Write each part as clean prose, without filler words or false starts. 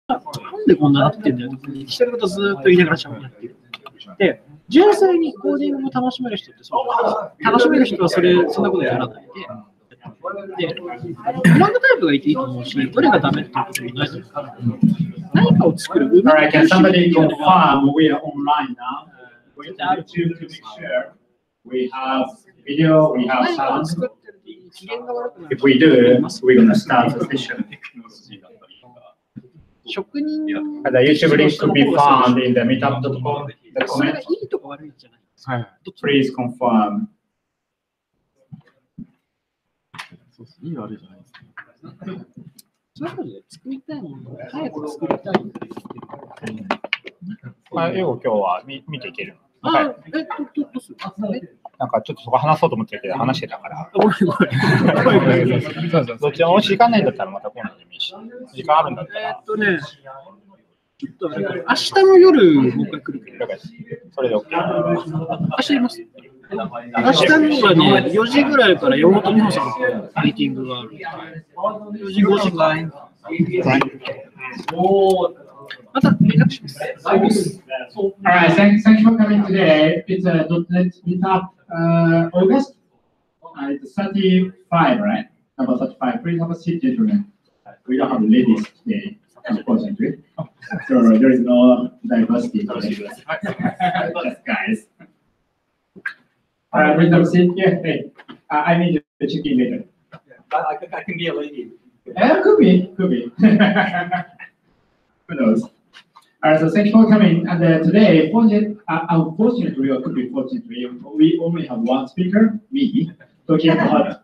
なんでこんななってんだよって一人ごとずっと言いながら喋ってる。で、純粋にコーディングを楽しめる人ってそうなんです。楽しめる人はそんなことやらないで、いろんなタイプがいていいと思うし、どれがダメっていうこともないと思うから、何かを作る。Alright, can somebody confirm we are online now? We have to make sure we have video, we have sound. If we do, we're going to start the session. The YouTube link could be found in the meetup.com. The comment. Please confirm. いい悪いじゃないですか。そういうことで作りたいものを早く作りたいって言ってる。英語今日は見ていけるの？どうする？なんかちょっとそこ話そうと思ってるけど話してたから。ごめん。どっちも時間ないんだったらまた今度でもいいし。時間あるんだったら。ちょっと明日の夜もう一回来るけど。それで OK。明日います。明日の夜はね、4時ぐらいから山本美穂さんのミーティングがある。4時、5時か。また連絡します。Alright, thanks for coming today. It's a .NET Meetup August. It's 35, right? Number 35. Please have a seat, gentlemen. We don't have ladies today, unfortunately. So there is no diversity today. Just guys. Alright, please have a seat. Yeah, hey. I need to check in later. I can be a lady. Could be. Who knows? Alright, so thank you for coming. And today, unfortunately, or could be fortunately, we only have one speaker, me, talking about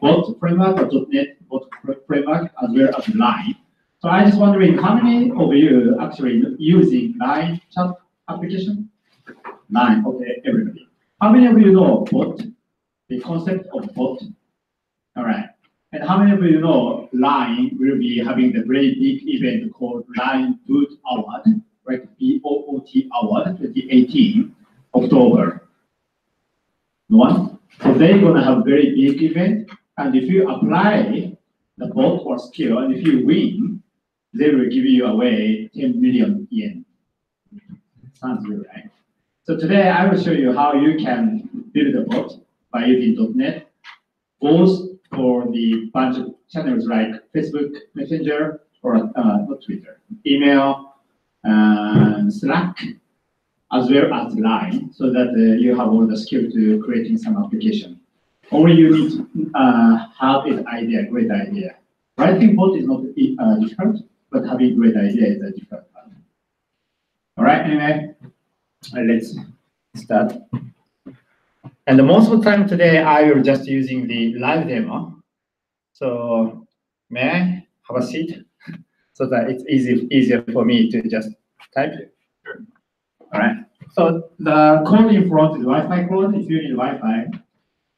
bot framework or .NET bot framework as well as Line. So I just wondering, how many of you actually using Line chat application? Line, okay, everybody. How many of you know bot, the concept of bot? All right. And how many of you know Line will be having the very big event called Line Boot Award, right? BOOT Award 2018, October. No one? So they're going to have a very big event. And if you apply the bot or skill, and if you win, they will give you away 10 million yen. Sounds good, right? So today I will show you how you can build a bot by using .NET, both for the bunch of channels like Facebook Messenger or not Twitter, email, Slack, as well as Line, so that you have all the skill to creating some application. All you need to have is idea, great idea. Writing bot is not difficult, but having great idea is a difficult part. All right, anyway, let's start. And most of the time today, I will just using the live demo. So may I have a seat so that it's easier for me to just type? Sure. All right. So the code in front is Wi-Fi code. If you need Wi-Fi,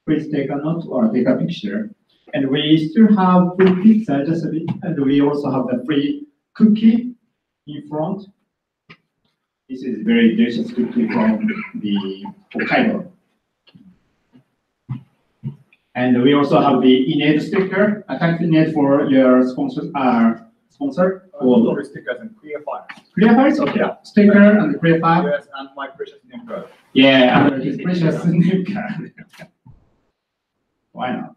please take a note or take a picture. And we still have free pizza just a bit, and we also have the free cookie in front. This is very delicious cookie from the Hokkaido. And we also have the innate sticker. Thanks innate for your sponsor. Stickers and clear files. Clear files? Okay. Yeah. Sticker and clear file. Yes, and my precious name card. Yeah, and his precious name card. Why not?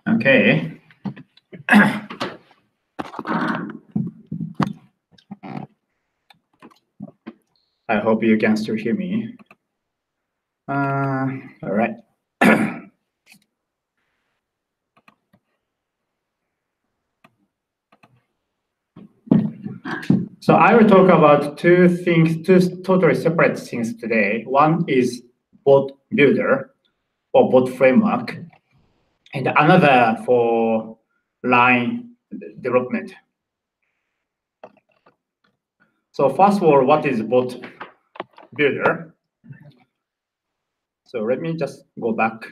Okay. I hope you can still hear me. All right. So I will talk about two totally separate things today. One is BotBuilder or bot framework, and another for Line development. So first of all, what is BotBuilder? So let me just go back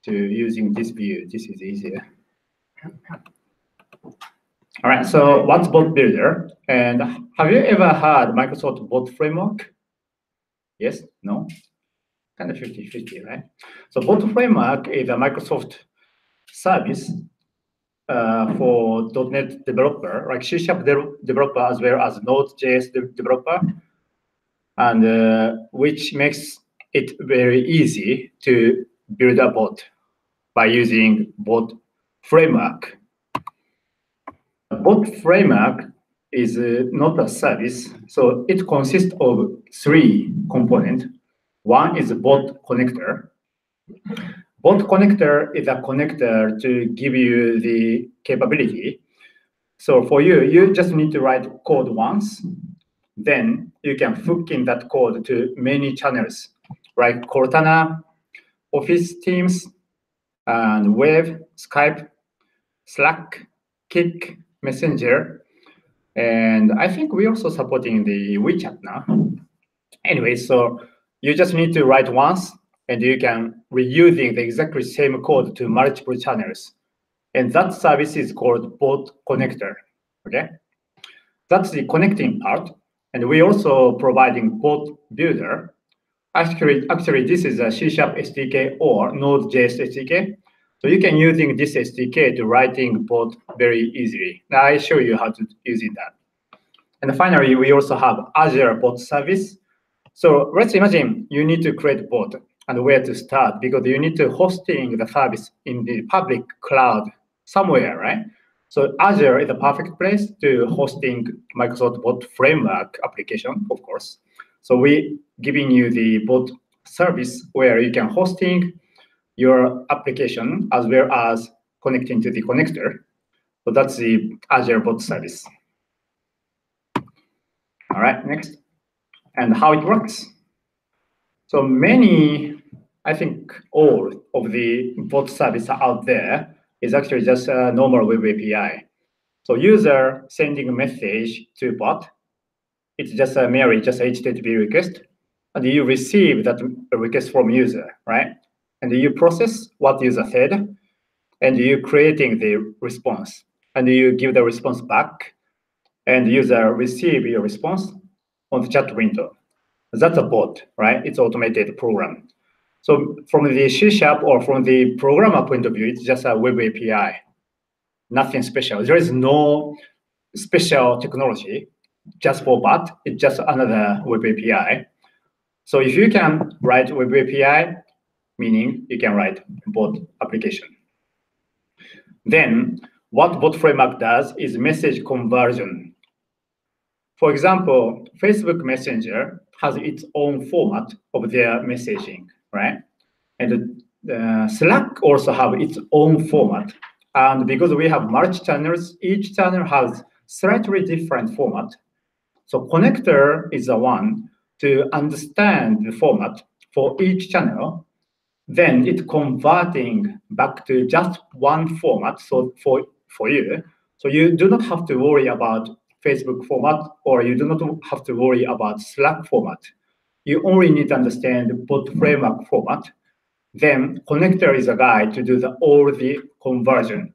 to using this view. This is easier. All right, so what's BotBuilder? And have you ever heard Microsoft Bot Framework? Yes? No? Kind of 50-50, right? So Bot Framework is a Microsoft service for .NET developer, like C# developer as well as Node.js developer, and which makes it very easy to build a bot by using Bot Framework. Bot Framework is not a service, so it consists of 3 components. One is a bot connector. Bot connector is a connector to give you the capability. So for you, you just need to write code once, then you can hook in that code to many channels, like Cortana, Office Teams, and Web, Skype, Slack, Kik, Messenger, and I think we're also supporting the WeChat now. Anyway, so you just need to write once, and you can reusing the exactly same code to multiple channels. And that service is called Bot Connector, okay? That's the connecting part. And we're also providing Bot Builder. Actually, this is a C# SDK or Node.js SDK. So you can using this SDK to writing bot very easily. Now I show you how to using that. And finally, we also have Azure bot service. So let's imagine you need to create bot and where to start, because you need to hosting the service in the public cloud somewhere, right? So Azure is a perfect place to hosting Microsoft Bot Framework application, of course. So we giving you the bot service where you can hosting your application as well as connecting to the connector. So that's the Azure bot service. All right, next. And how it works. So many, I think all of the bot service out there is actually just a normal web API. So user sending a message to bot, it's just a merely just HTTP request, and you receive that request from user, right? And you process what user said, and you creating the response, and you give the response back, and user receive your response on the chat window. That's a bot, right? It's automated program. So from the C# or from the programmer point of view, it's just a web API, nothing special. There is no special technology just for bot. It's just another web API. So if you can write web API, meaning you can write bot application. Then what bot framework does is message conversion. For example, Facebook Messenger has its own format of their messaging, right? And Slack also have its own format. And because we have multi-channels, each channel has slightly different format. So connector is the one to understand the format for each channel. Then it converting back to just one format. So for you, so you do not have to worry about Facebook format, or you do not have to worry about Slack format. You only need to understand bot framework format. Then connector is a guide to do all the conversion,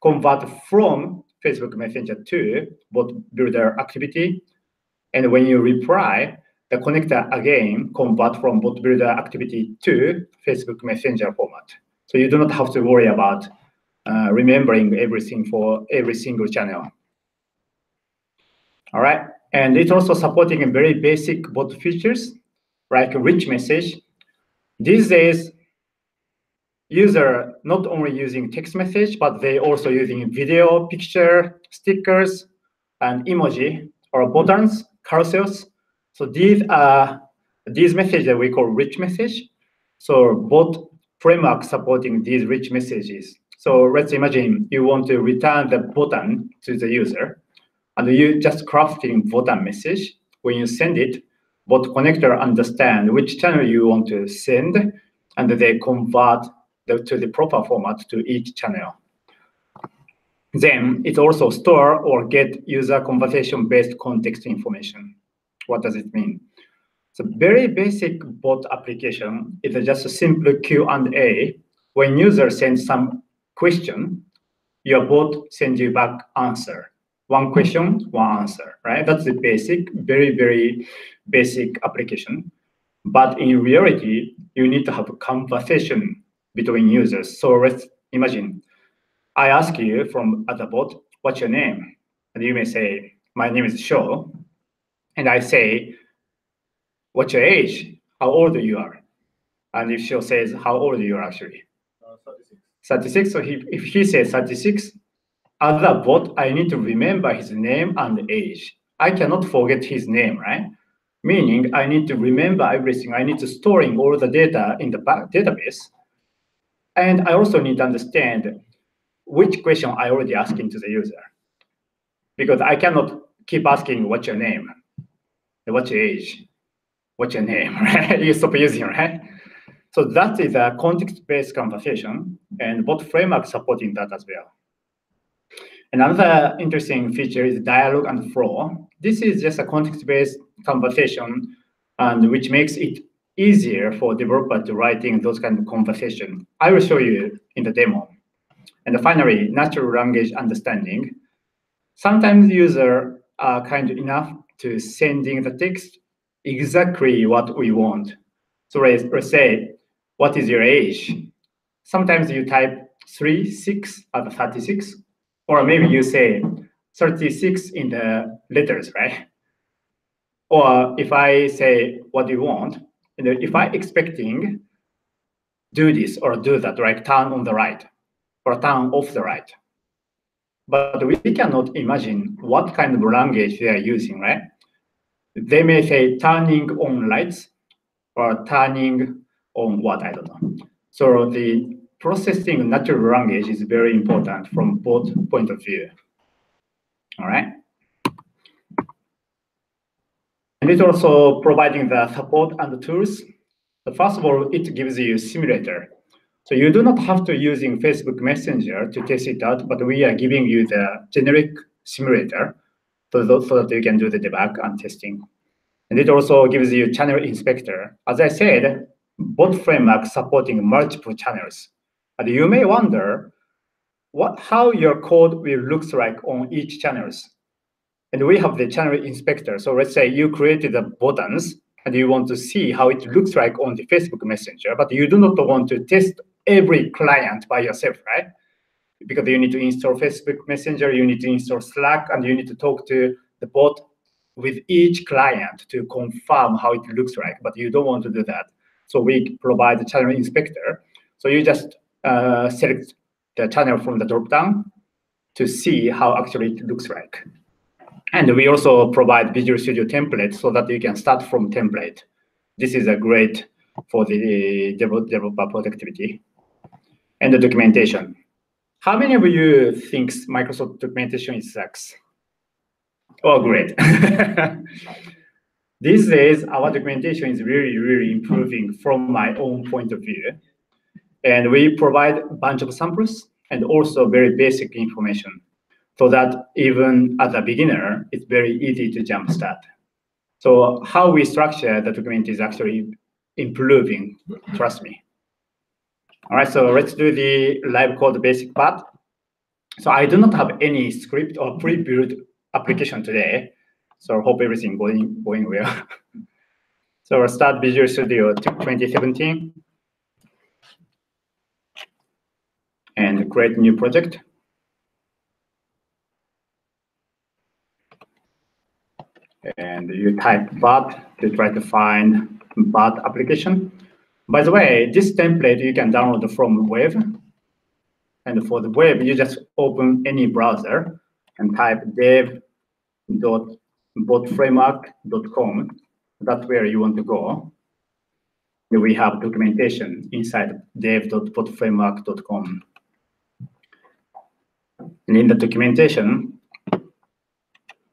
convert from Facebook Messenger to BotBuilder activity. And when you reply, the connector again convert from BotBuilder activity to Facebook Messenger format. So you do not have to worry about remembering everything for every single channel. All right, and it's also supporting very basic bot features like rich message. These days, user not only using text message, but they also using video, picture, stickers, and emoji or buttons, carousels. So these messages that we call rich message. So bot framework supporting these rich messages. So let's imagine you want to return the button to the user, and you just crafting button message. When you send it, bot connector understand which channel you want to send, and they convert to the proper format to each channel. Then it also store or get user conversation-based context information. What does it mean? So very basic bot application is just a simple Q&A. When user sends some question, your bot sends you back answer. one question, one answer, right? That's the basic, very, very basic application. But in reality, you need to have a conversation between users. So let's imagine I ask you from the bot, what's your name? And you may say, my name is Sho. And I say, what's your age? How old you are? And if Sho says, how old you are actually? 36. 36. So if he says 36, as a bot, I need to remember his name and age. I cannot forget his name, right? Meaning I need to remember everything. I need to storing all the data in the database. And I also need to understand which question I already asking to the user. Because I cannot keep asking what's your name, what's your age, what's your name, right? You stop using, right? So that is a context-based conversation, and bot framework supporting that as well. Another interesting feature is dialogue and flow. This is just a context-based conversation, and which makes it easier for developer to writing those kind of conversation. I will show you in the demo. And finally, natural language understanding. Sometimes users are kind enough to sending the text exactly what we want. So let's say, what is your age? Sometimes you type 36 out of 36, or maybe you say 36 in the letters, right? Or if I say, what do you want? And if I expecting do this or do that, like turn on the right or turn off the right. But we cannot imagine what kind of language they are using, right? They may say turning on lights or turning on what, I don't know. So the processing natural language is very important from both point of view. All right. And it's also providing the support and the tools. So first of all, it gives you simulator. So you do not have to using Facebook Messenger to test it out, but we are giving you the generic simulator so that you can do the debug and testing. And it also gives you channel inspector. As I said, bot framework supporting multiple channels. And you may wonder how your code will look like on each channels. And we have the channel inspector. So let's say you created the buttons and you want to see how it looks like on the Facebook Messenger, but you do not want to test every client by yourself, right? Because you need to install Facebook Messenger, you need to install Slack, and you need to talk to the bot with each client to confirm how it looks like, but you don't want to do that. So we provide the channel inspector. So you just select the channel from the dropdown to see how actually it looks like. And we also provide Visual Studio templates so that you can start from template. This is a great for the developer productivity. And the documentation. How many of you think Microsoft documentation sucks? Oh, great. These days, our documentation is really, really improving from my own point of view. And we provide a bunch of samples and also very basic information so that even as a beginner, it's very easy to jumpstart. So how we structure the document is actually improving, trust me. All right, so let's do the live code basic part. So I do not have any script or pre-built application today. So hope everything going well. So we'll start Visual Studio 2017 and create a new project. And you type bot to try to find bot application. By the way, this template you can download from web. And for the web, you just open any browser and type dev.botframework.com. That's where you want to go. And we have documentation inside dev.botframework.com. And in the documentation,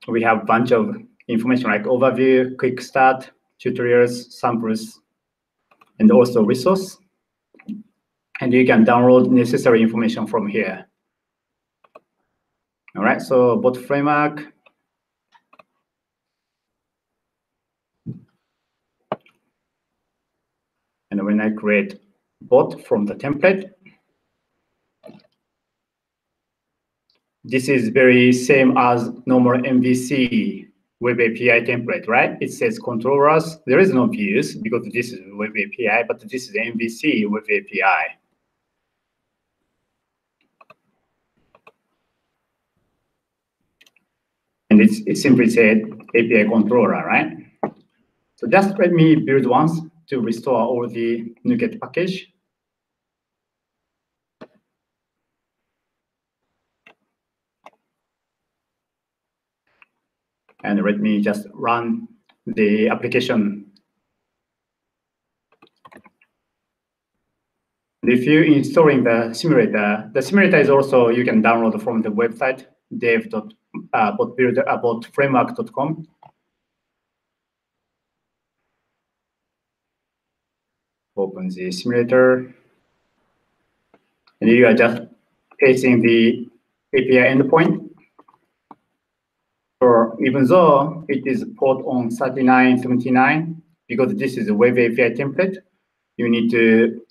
we have a bunch of information like overview, quick start, tutorials, samples, and also resource. And you can download necessary information from here. All right, so bot framework. And when I create bot from the template, this is very same as normal MVC web API template, right? It says controllers. There is no views because this is web API, but this is MVC web API. And it simply said API controller, right? So just let me build once to restore all the NuGet package. And let me just run the application. If you're installing the simulator is also, you can download from the website, botframework.com. Open the simulator. And you are just facing the API endpoint. Or even though it is port on 3979, because this is a web API template, you need to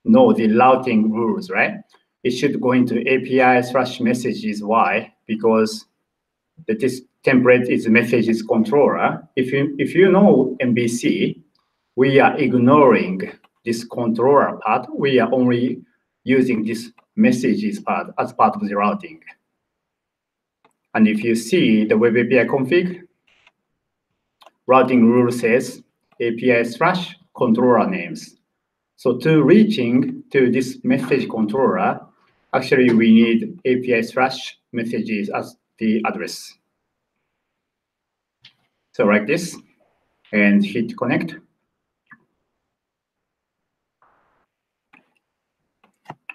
know the routing rules, right? It should go into API/messages. Why? Because this template is messages controller. If you know MVC, we are ignoring this controller part. We are only using this messages part as part of the routing. And if you see the web API config, routing rule says API/controller names. So to reaching to this message controller, actually we need API/messages as the address. So like this, and hit connect.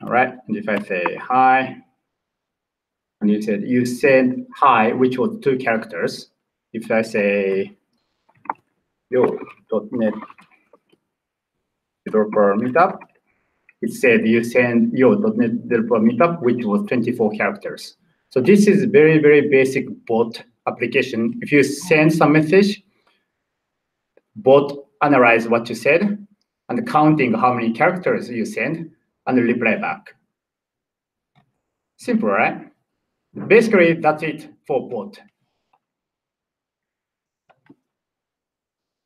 All right, and if I say hi, and you said hi, which was 2 characters. If I say yo.net developer meetup, it said you send yo.net developer meetup, which was 24 characters. So this is very, very basic bot application. If you send some message, bot analyze what you said and counting how many characters you send and reply back. Simple, right? Basically, that's it for bot.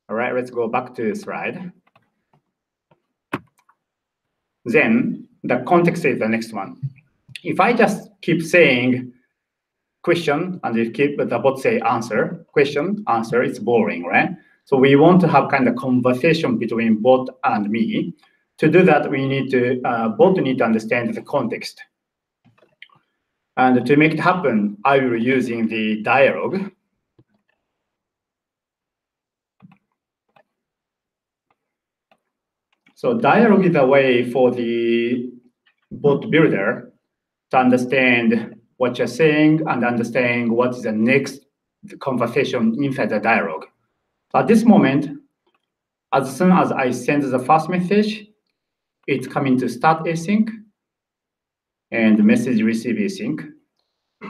All right, let's go back to the slide. Then the context is the next one. If I just keep saying question and you keep the bot say answer, question, answer, it's boring, right? So we want to have kind of conversation between bot and me. To do that, we need to bot need to understand the context. And to make it happen, I will using the dialogue. So dialogue is a way for the bot builder to understand what you're saying and understand what is the next conversation inside the dialogue. At this moment, as soon as I send the first message, it's coming to start async, and the message receive async.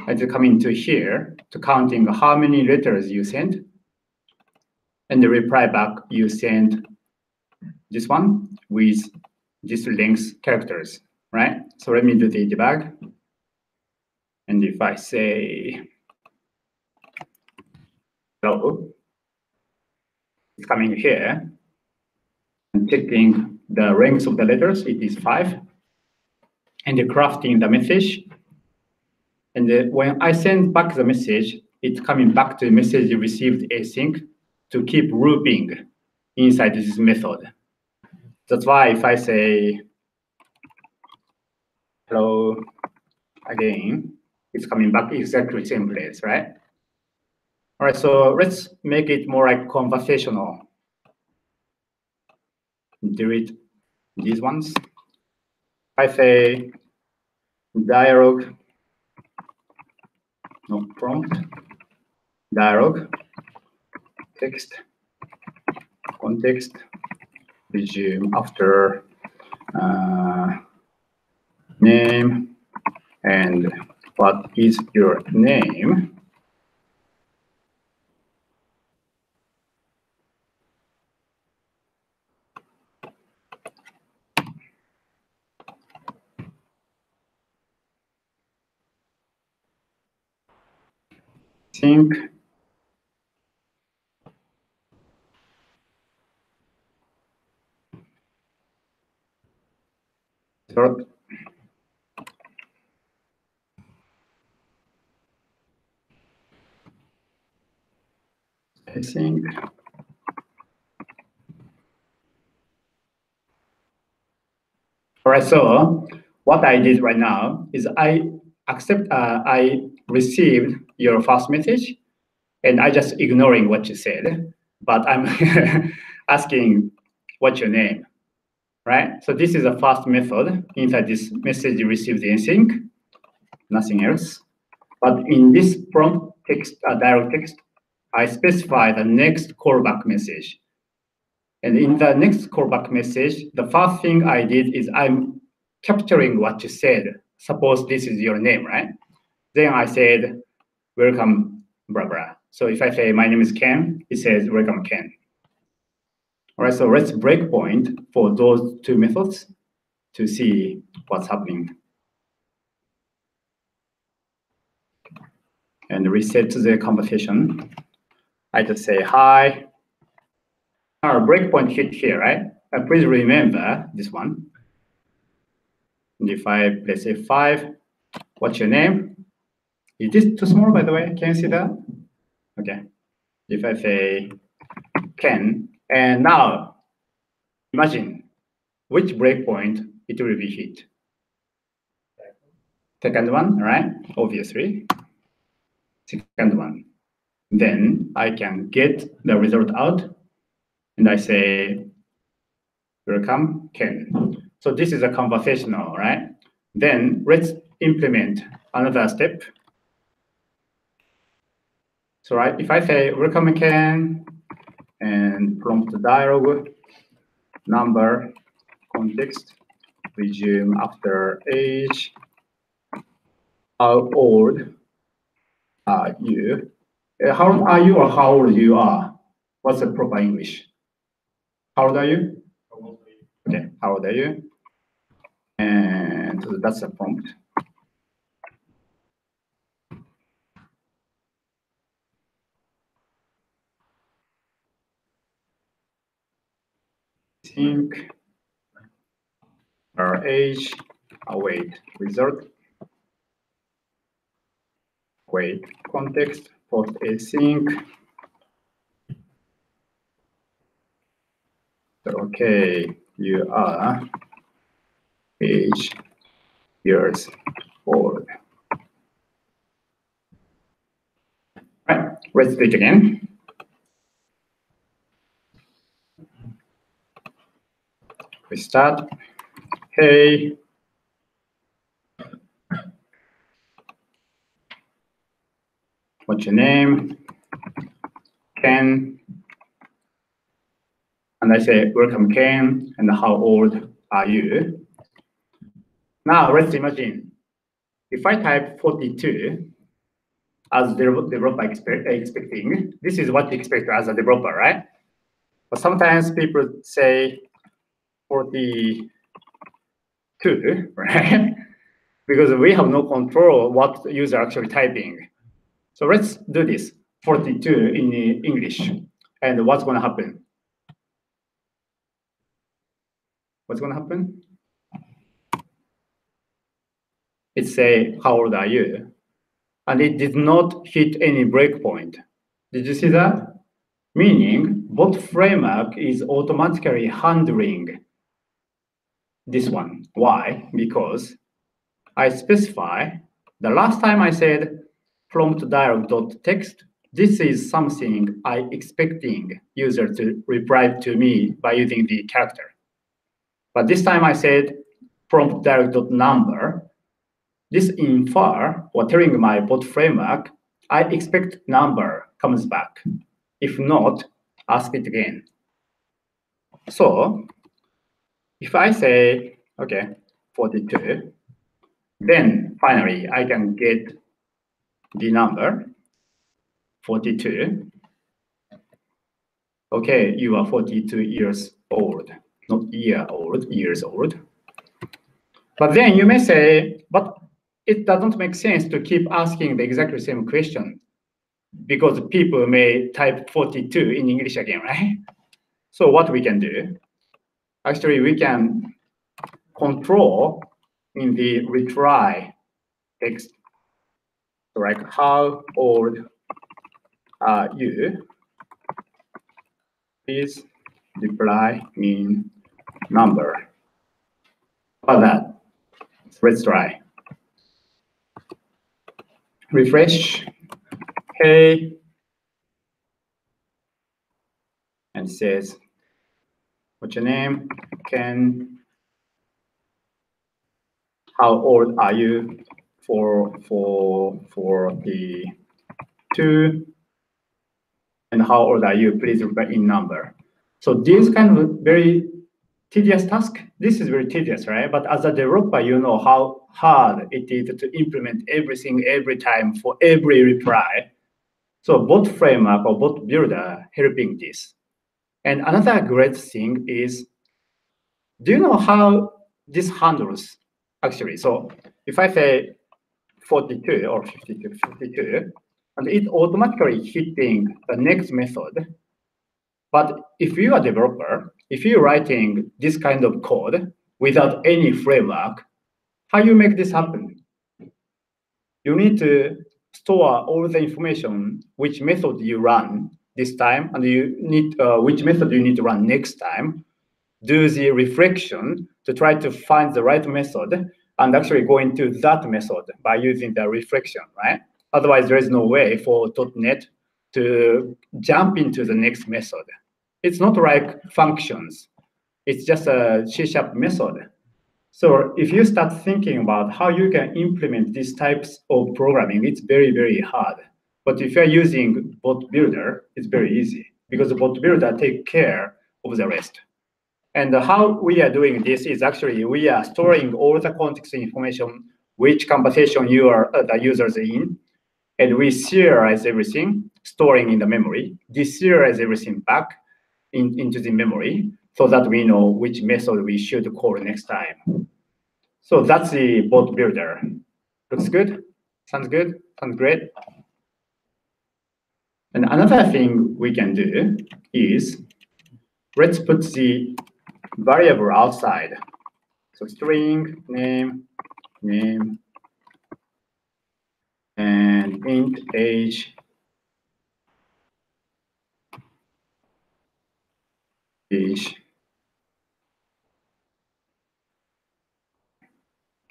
It's coming to here to counting how many letters you send, and the reply back you send this one with this length characters, right? So let me do the debug. And if I say hello, it's coming here and checking the length of the letters, it is 5. And crafting the message. And when I send back the message, it's coming back to the message received async to keep looping inside this method. That's why if I say hello again, it's coming back exactly same place, right? All right, so let's make it more like conversational. Delete these ones. I say dialogue, no prompt, dialogue, text, context, resume after name, and what is your name? think. So, I think. All right, so what I did right now is I received your first message and I just ignoring what you said, but I'm asking what's your name, right? So this is the first method. Inside this message you received async, nothing else. But in this prompt text, direct text, I specify the next callback message. And in the next callback message, the first thing I did is I'm capturing what you said. Suppose this is your name, right? Then I said, welcome, blah, blah. So if I say, my name is Ken, it says, welcome, Ken. All right, so let's break point for those two methods to see what's happening. And reset the conversation. I just say, hi. Our breakpoint hit here, right? Please remember this one. And if I let's say 5, what's your name? Is this too small, by the way? Can you see that? Okay. If I say Ken, and now imagine which breakpoint it will be hit. Second one, right? Obviously. Second one. Then I can get the result out. And I say, welcome, Ken. So this is a conversational, right? Then let's implement another step. So right, if I say, welcome, Ken, and prompt dialog, number, context, resume after age, how old are you? How old are you or how old you are? What's the proper English? How old are you? Okay, how old are you? And that's a prompt. Think our age, await result, wait context, post async. So, okay, you are age years old. Right, let's do it again. We start. Hey. What's your name? Ken. And I say, welcome, Ken. And how old are you? Now, let's imagine if I type 42 as the developer expecting, this is what you expect as a developer, right? But sometimes people say 42, right? Because we have no control what the user actually typing. So let's do this, 42 in English. And what's going to happen? What's going to happen? It say, how old are you? And it did not hit any breakpoint. Did you see that? Meaning, bot framework is automatically handling this one. Why? Because I specify, the last time I said prompt dialog.text, this is something I expecting user to reply to me by using the character. But this time I said prompt dialog.number. This infer or telling my bot framework, I expect number comes back. If not, ask it again. So if I say, okay, 42, then finally I can get the number 42. Okay, you are 42 years old, not year old, years old. But then you may say, but it doesn't make sense to keep asking the exactly same question. because people may type 42 in English again, right? So what we can do, actually we can control in the retry text, like how old are you? Please reply in number. How about that? Let's try. Refresh. Hey. And it says, what's your name? Ken. How old are you for the 2? And how old are you? Please reply in number. So this kind of very tedious task. This is very tedious, right? But as a developer, you know how hard it is to implement everything every time for every reply. So bot framework or bot builder helping this. And another great thing is, do you know how this handles actually? So if I say 42 or 52, and it automatically hitting the next method. But if you are a developer, if you're writing this kind of code without any framework, how you make this happen? You need to store all the information, which method you run this time, and you need which method you need to run next time. Do the reflection to try to find the right method and actually go into that method by using the reflection, right? Otherwise, there is no way for .NET to jump into the next method. It's not like functions. It's just a C# method. So if you start thinking about how you can implement these types of programming, it's very, very hard. But if you're using BotBuilder, it's very easy because BotBuilder takes care of the rest. And how we are doing this is actually we are storing all the context information, which conversation you are the users in, and we serialize everything, storing in the memory, deserialize everything back into the memory so that we know which method we should call next time. So that's the bot builder. Looks good? Sounds good? Sounds great? And another thing we can do is, let's put the variable outside. So string, name, and int age.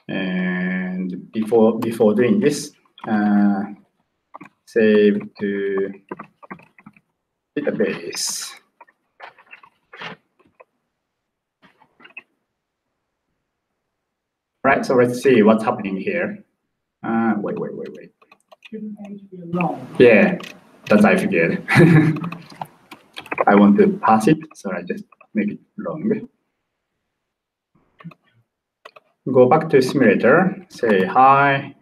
And before doing this, save to database. Right, so let's see what's happening here. Wait. Yeah, that's I figured. I want to pass it, so I just make it long. Go back to simulator, say hi.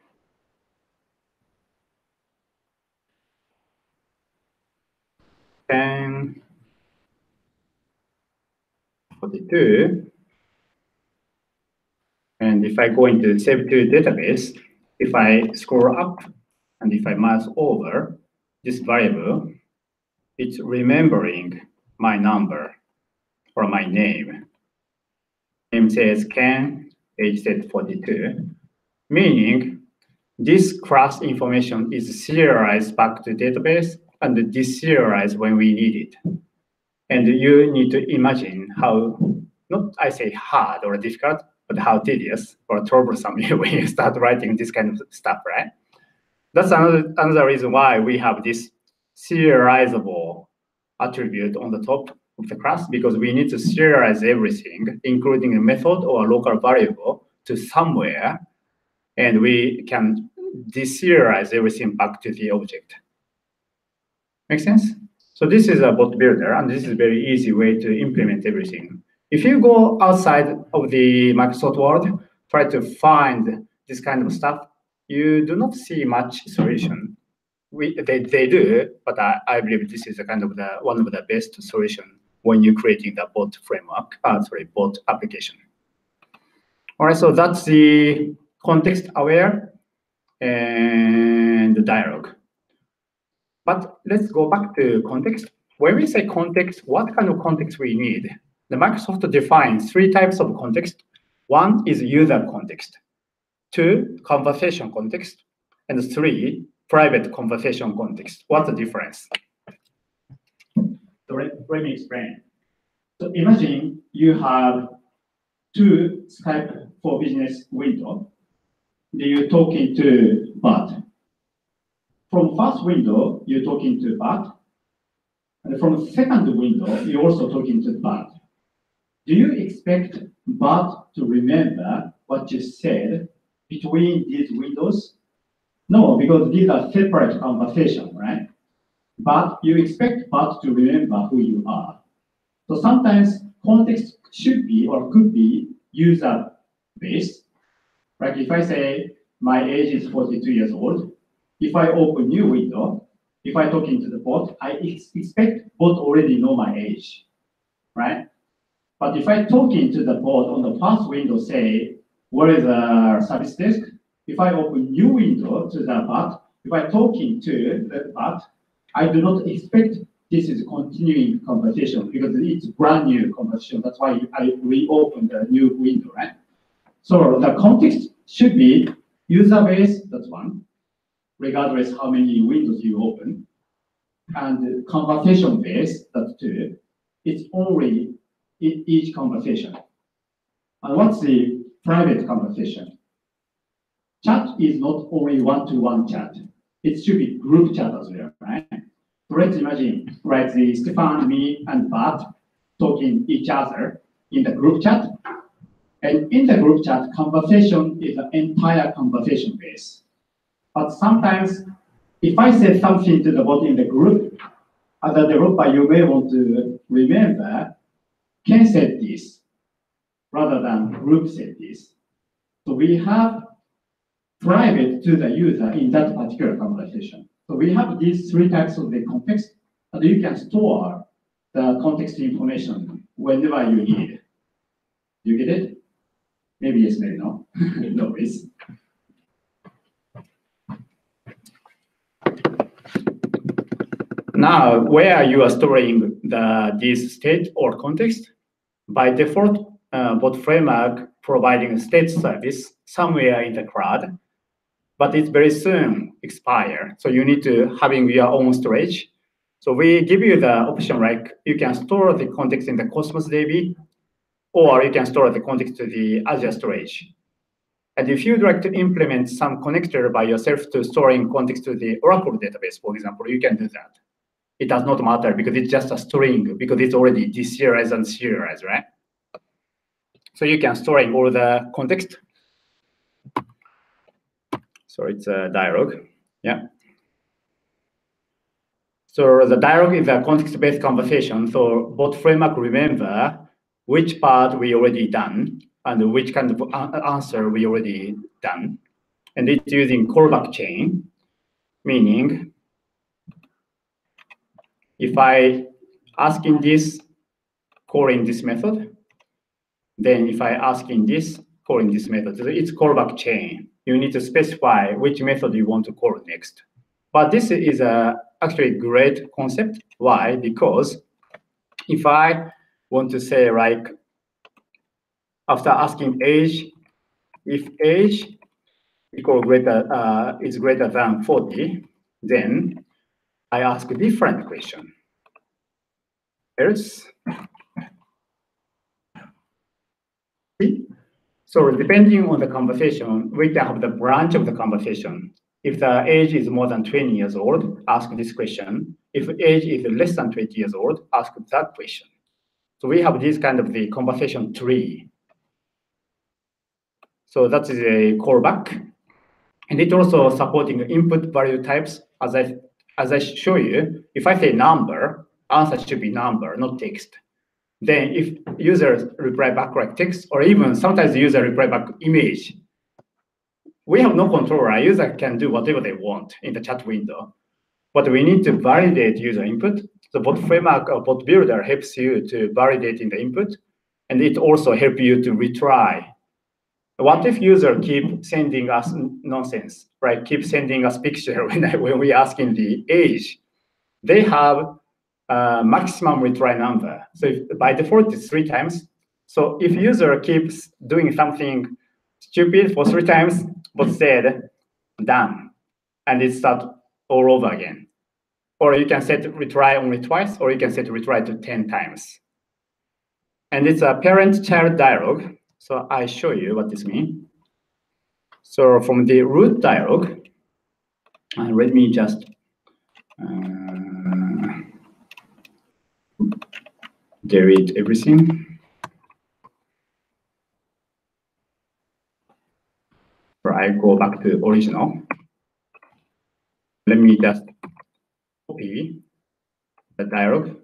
And 42. And if I go into save to database, if I scroll up and if I mouse over this variable, it's remembering my number or my name. Name says Ken, age said 42, meaning this class information is serialized back to database and deserialized when we need it. And you need to imagine how, not I say hard or difficult, but how tedious or troublesome when you start writing this kind of stuff, right? That's another reason why we have this serializable attribute on the top of the class, because we need to serialize everything, including a method or a local variable, to somewhere, and we can deserialize everything back to the object. Make sense? So this is a bot builder, and this is a very easy way to implement everything. If you go outside of the Microsoft world, try to find this kind of stuff, you do not see much solution. They do, but I believe this is a kind of one of the best solution when you're creating the bot framework, bot application. All right, so that's the context aware and the dialogue. But let's go back to context. When we say context, what kind of context we need? The Microsoft defines 3 types of context. 1 is user context, 2, conversation context, and 3, private conversation context. What's the difference? So let me explain. So imagine you have 2 Skype for Business window. You're talking to Bart. From first window, you're talking to Bart. And from second window, you're also talking to Bart. Do you expect Bart to remember what you said between these windows? No, because these are separate conversations, right? But you expect Bart to remember who you are. So sometimes context should be or could be user-based. Like if I say my age is 42 years old, if I open new window, if I talk into the bot, I expect bot already know my age, right? But if I talk into the bot on the first window, say, where is the service desk? If I open new window to the bot, if I talk into the bot, I do not expect this is continuing conversation because it's brand new conversation. That's why I reopen the new window, right? So the context should be user-based, that's 1, regardless how many windows you open. And conversation-based, that's 2. It's only in each conversation. And what's the private conversation? Chat is not only one-to-one chat. It should be group chat as well, right? So let's imagine, right, the Stefan, me, and Bart talking each other in the group chat. And in the group chat, conversation is an entire conversation base. But sometimes, if I say something to the bot in the group, as a developer, you may want to remember, Ken said this, rather than group said this. So we have private to the user in that particular conversation. So we have these 3 types of the context, and you can store the context information whenever you need. You get it? Maybe yes, maybe no. No worries. Now, where you are storing this state or context, by default, bot framework providing a state service somewhere in the cloud, but it's very soon expire. So you need to having your own storage. So we give you the option like you can store the context in the Cosmos DB, or you can store the context to the Azure storage. And if you'd like to implement some connector by yourself to storing context to the Oracle database, for example, you can do that. It does not matter because it's just a string because it's already deserialized and serialized, right? So you can store in all the context. So it's a dialogue, yeah. So the dialogue is a context-based conversation. So bot framework remember which part we already done and which kind of answer we already done. And it's using callback chain, meaning if I ask in this, call in this method, then if I ask in this, call in this method. So it's callback chain. You need to specify which method you want to call next. But this is actually a great concept. Why? Because if I want to say, like, after asking age, if age is greater than 40, then I ask a different question. Else. So depending on the conversation, we can have the branch of the conversation. If the age is more than 20 years old, ask this question. If age is less than 20 years old, ask that question. So we have this kind of the conversation tree. So that is a callback. And it also supporting input value types. As I show you, if I say number, answer should be number, not text. Then if users reply back like text, or even sometimes the user reply back image, we have no control. Our user can do whatever they want in the chat window. But we need to validate user input. The bot framework or BotBuilder helps you to validate in the input, and it also helps you to retry. What if user keep sending us nonsense, right? Keep sending us picture when we asking the age. they have maximum retry number. So by default, it's 3 times. So if user keeps doing something stupid for 3 times, bot said, done, and it starts all over again. Or you can set retry only twice, or you can set retry to 10 times. And it's a parent-child dialog. So I show you what this means. So from the root dialog, let me just delete everything. Or I go back to original. Let me just copy the dialog.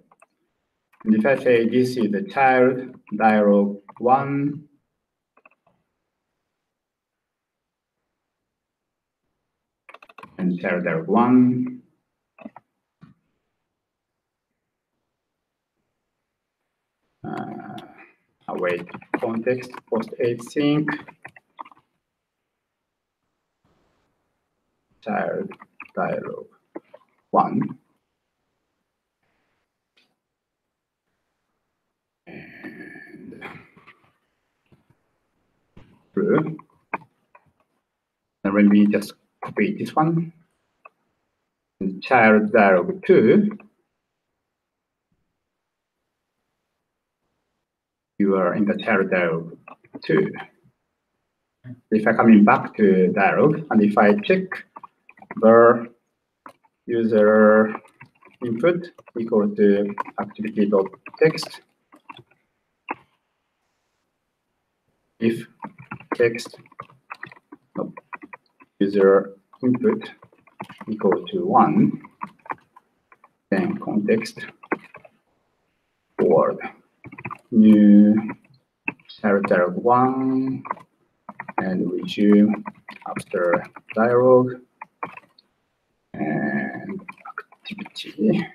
And if I say this is the child dialog 1, and child dialog 1, await context post async, child dialog 1, and true. And let me just copy this one. And child dialog 2, you are in the child dialog 2. If I coming back to dialog, and if I check the user input equal to activity.text, if text user input equal to 1, then context forward new child dialog 1 and resume after dialog and activity.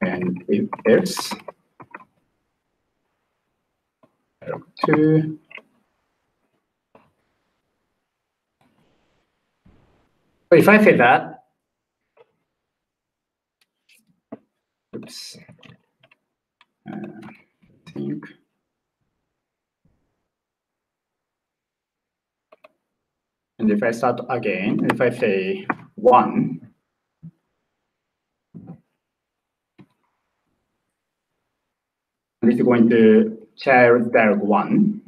And if else, dialog 2, so if I say that, oops, think. And if I start again, if I say 1, and it's going to child dialog 1,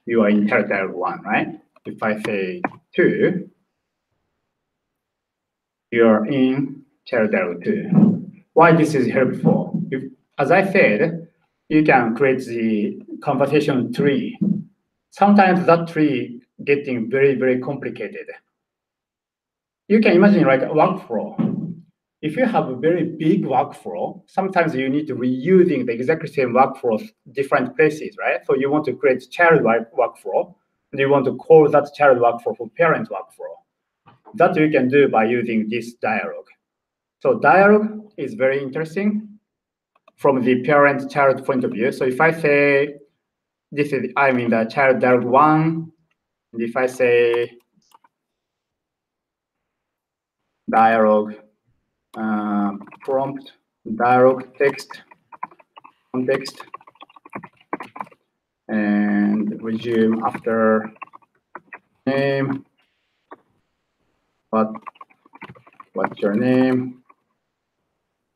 you are in child dialog 1, right? If I say 2, you are in child dialog 2. Why this is helpful? As I said, you can create the conversation tree. Sometimes that tree getting very, very complicated. You can imagine like a workflow. If you have a very big workflow, sometimes you need to reusing the exactly same workflow different places, right? So you want to create child workflow, and you want to call that child workflow for parent workflow. That you can do by using this dialog. So dialog is very interesting from the parent-child point of view. So if I say this is I'm in the child dialog 1, and if I say dialog prompt dialog text context and resume after name, what's your name,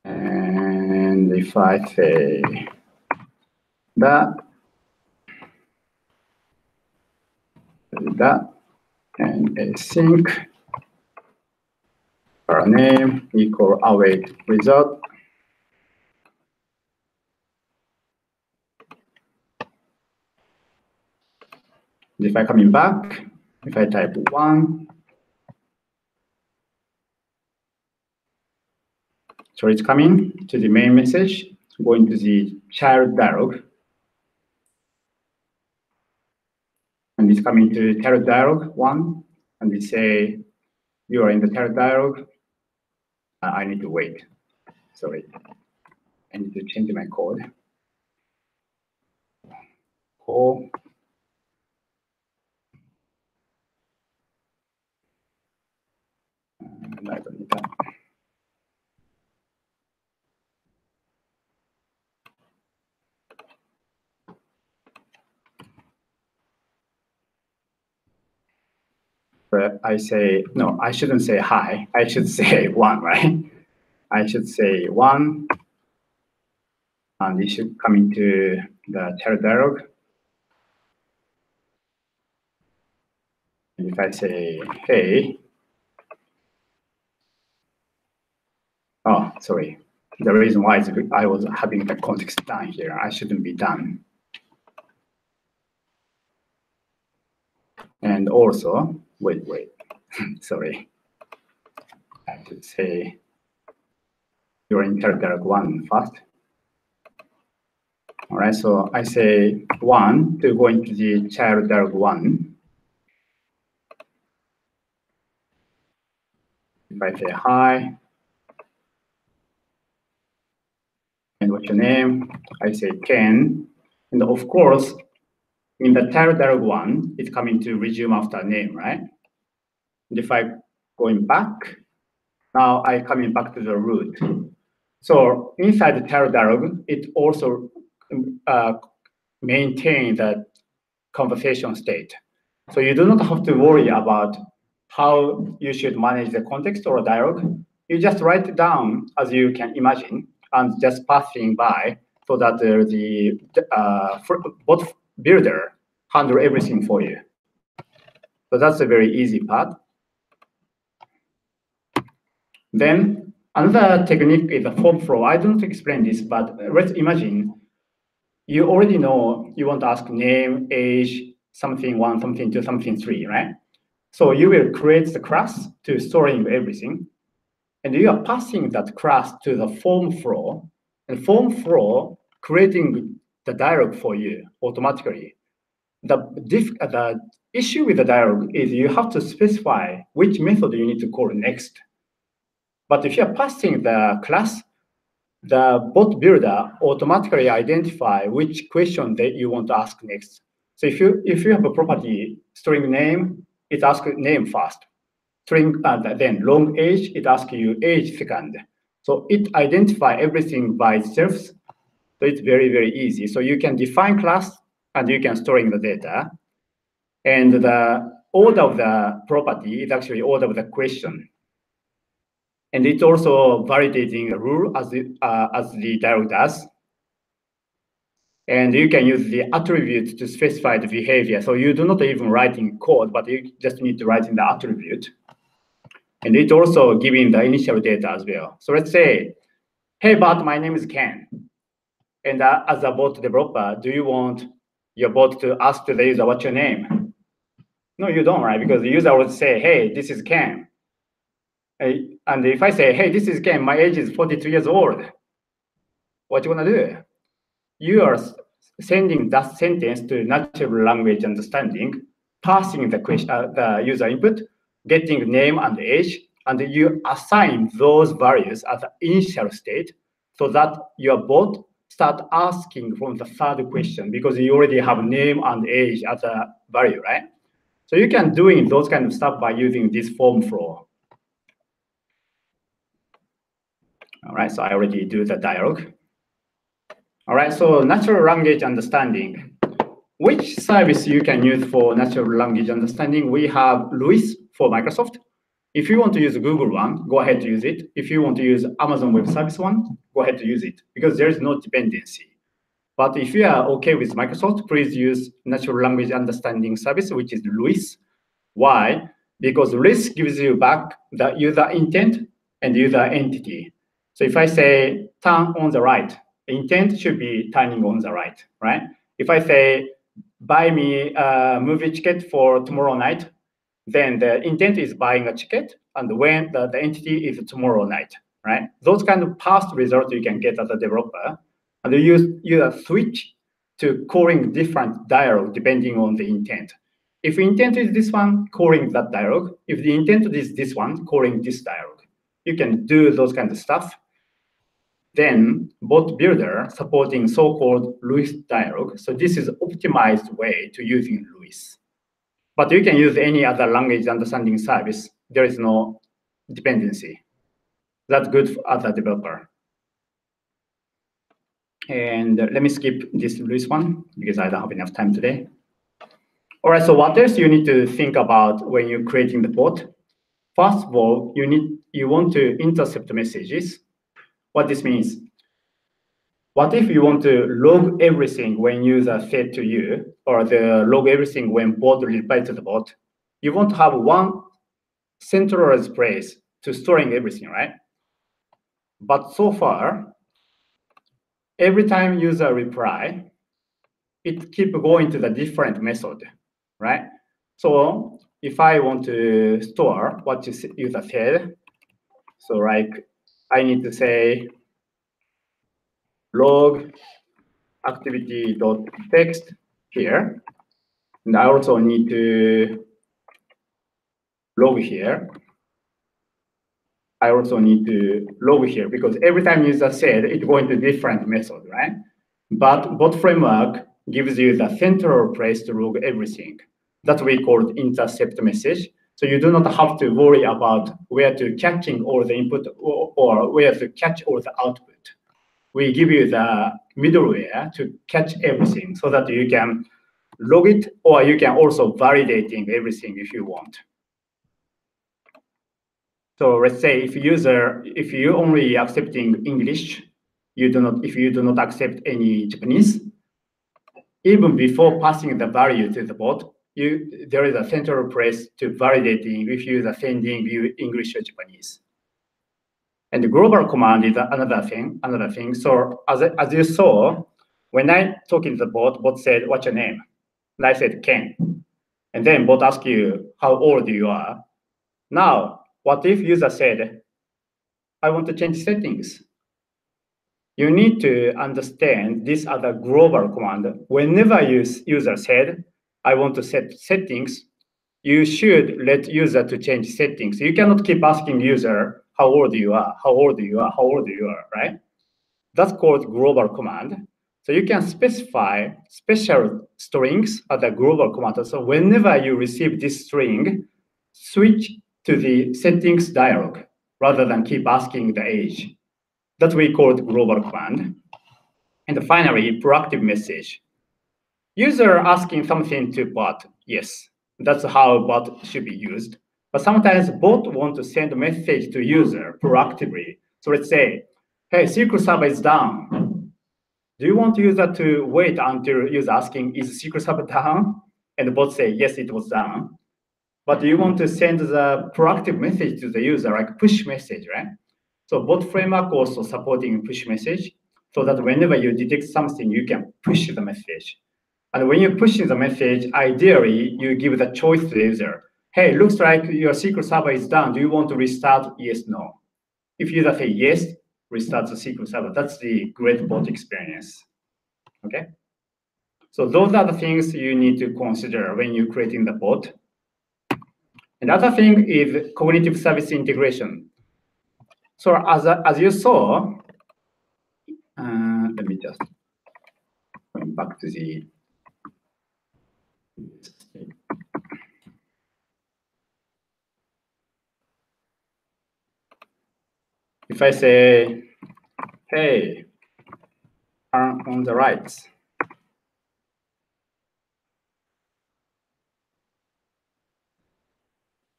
and if I say that and async our name equal await result. If I coming back, if I type 1, so it's coming to the main message, going to the child dialog, and it's coming to child dialog 1, and it say you are in the child dialog. I need to wait. Sorry, I need to change my code. Call And I don't need that. But I say, no, I shouldn't say hi. I should say one, right? I should say one. And it should come into the chat dialog. And if I say, hey, oh, sorry. The reason why is I was having the context done here. I shouldn't be done. And also, wait, sorry. I should say your inter dialog one first. All right, so I say one to go into the child dialog one. If I say hi, and what's your name? I say Ken. And of course, in the child dialog one, it's coming to resume after name, right? And if I going back, now I coming back to the root. So inside the child dialog, it also maintain the conversation state. So you do not have to worry about how you should manage the context or dialogue. You just write it down as you can imagine and just passing by so that the bot builder handle everything for you. So that's a very easy part. Then another technique is a form flow. I don't explain this, but let's imagine you already know you want to ask name, age, something one, something two, something three, right? So you will create the class to storing everything, and you are passing that class to the form flow, and form flow creating the dialog for you automatically. The issue with the dialog is you have to specify which method you need to call next. But if you are passing the class, the bot builder automatically identify which question that you want to ask next. So if you have a property string name, it asks name first. String then long age, it asks you age second. So it identify everything by itself. So it's very, very easy. So you can define class and you can storing the data. And the order of the property is actually order of the question. And it's also validating a rule as the dialog does. And you can use the attribute to specify the behavior. So you do not even write in code, but you just need to write in the attribute. And it's also giving the initial data as well. So let's say, hey, bot, my name is Ken. And as a bot developer, do you want your bot to ask to the user, what's your name? No, you don't, right? Because the user would say, hey, this is Ken. And if I say, hey, this is Ken, my age is 42 years old, what do you want to do? You are sending that sentence to natural language understanding, passing the question, the user input, getting name and age, and you assign those values as the initial state so that your bot start asking from the third question because you already have name and age as a value, right? So you can doing those kind of stuff by using this form flow. All right, so I already do the dialog. All right, so natural language understanding. Which service you can use for natural language understanding? We have LUIS for Microsoft. If you want to use a Google one, go ahead to use it. If you want to use Amazon Web Service one, go ahead to use it because there is no dependency. But if you are okay with Microsoft, please use natural language understanding service, which is LUIS. Why? Because LUIS gives you back the user intent and user entity. So if I say turn on the right, the intent should be turning on the right, right? If I say buy me a movie ticket for tomorrow night, then the intent is buying a ticket, and when the entity is tomorrow night, right? Those kind of past results you can get as a developer, and you switch to calling different dialog depending on the intent. If intent is this one, calling that dialog. If the intent is this one, calling this dialog. You can do those kind of stuff. Then BotBuilder supporting so-called LUIS dialog. So this is optimized way to using LUIS. But you can use any other language understanding service. There is no dependency. That's good as a developer. And let me skip this one because I don't have enough time today. All right, so what else you need to think about when you're creating the bot? First of all, you want to intercept messages. What this means? What if you want to log everything when user said to you, or the log everything when bot replied to the bot? You want to have one centralized place to storing everything, right? But so far, every time user reply, it keep going to the different method, right? So if I want to store what user said, so like I need to say log activity.text here, and I also need to log here. I also need to log here because every time user said it's going to different method, right? But bot framework gives you the central place to log everything. That we call intercept message. So you do not have to worry about where to catching all the input or where to catch all the output. We give you the middleware to catch everything so that you can log it, or you can also validating everything if you want. So let's say if you only accepting English, if you do not accept any Japanese, even before passing the value to the bot, there is a central place to validating if you are sending you English or Japanese. And the global command is another thing. So as you saw, when I talking to the bot said, "What's your name?" And I said, "Ken." And then bot asks you, "How old you are?" Now, what if user said, "I want to change settings"? You need to understand this as a global command. Whenever user said, "I want to set settings," you should let user to change settings. You cannot keep asking user, "How old you are? How old you are? How old you are?" Right? That's called global command. So you can specify special strings as a global command. So whenever you receive this string, switch to the settings dialog rather than keep asking the age. That we call global command. And finally, proactive message. User asking something to bot. Yes, that's how bot should be used. But sometimes bot want to send a message to user proactively. So let's say, "Hey, SQL Server is down. Do you want user to wait until user asking, is SQL Server down?" And the bot say, "Yes, it was down." But you want to send the proactive message to the user, like push message, right? So bot framework also supporting push message, so that whenever you detect something, you can push the message. And when you push the message, ideally, you give the choice to the user. "Hey, looks like your SQL Server is down. Do you want to restart?" Yes, no. If user say yes, restart the SQL Server. That's the great bot experience. Okay? So those are the things you need to consider when you're creating the bot. Another thing is cognitive service integration. So as you saw, let me just going back to the if I say, "Hey, turn on the lights,"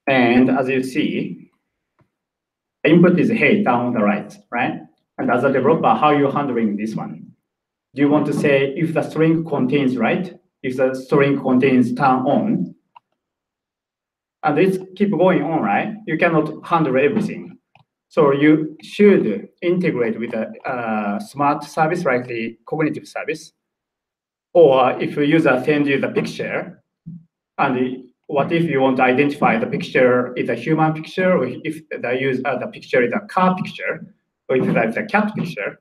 and as you see, the input is, "Hey, turn on the lights," right? And as a developer, how are you handling this one? Do you want to say if the string contains right? If the string contains turn on, and it's keep going on, right? You cannot handle everything. So you should integrate with a smart service like the cognitive service. Or if a user sends you the picture, and what if you want to identify the picture is a human picture, or if the picture is a car picture, or if it's a cat picture,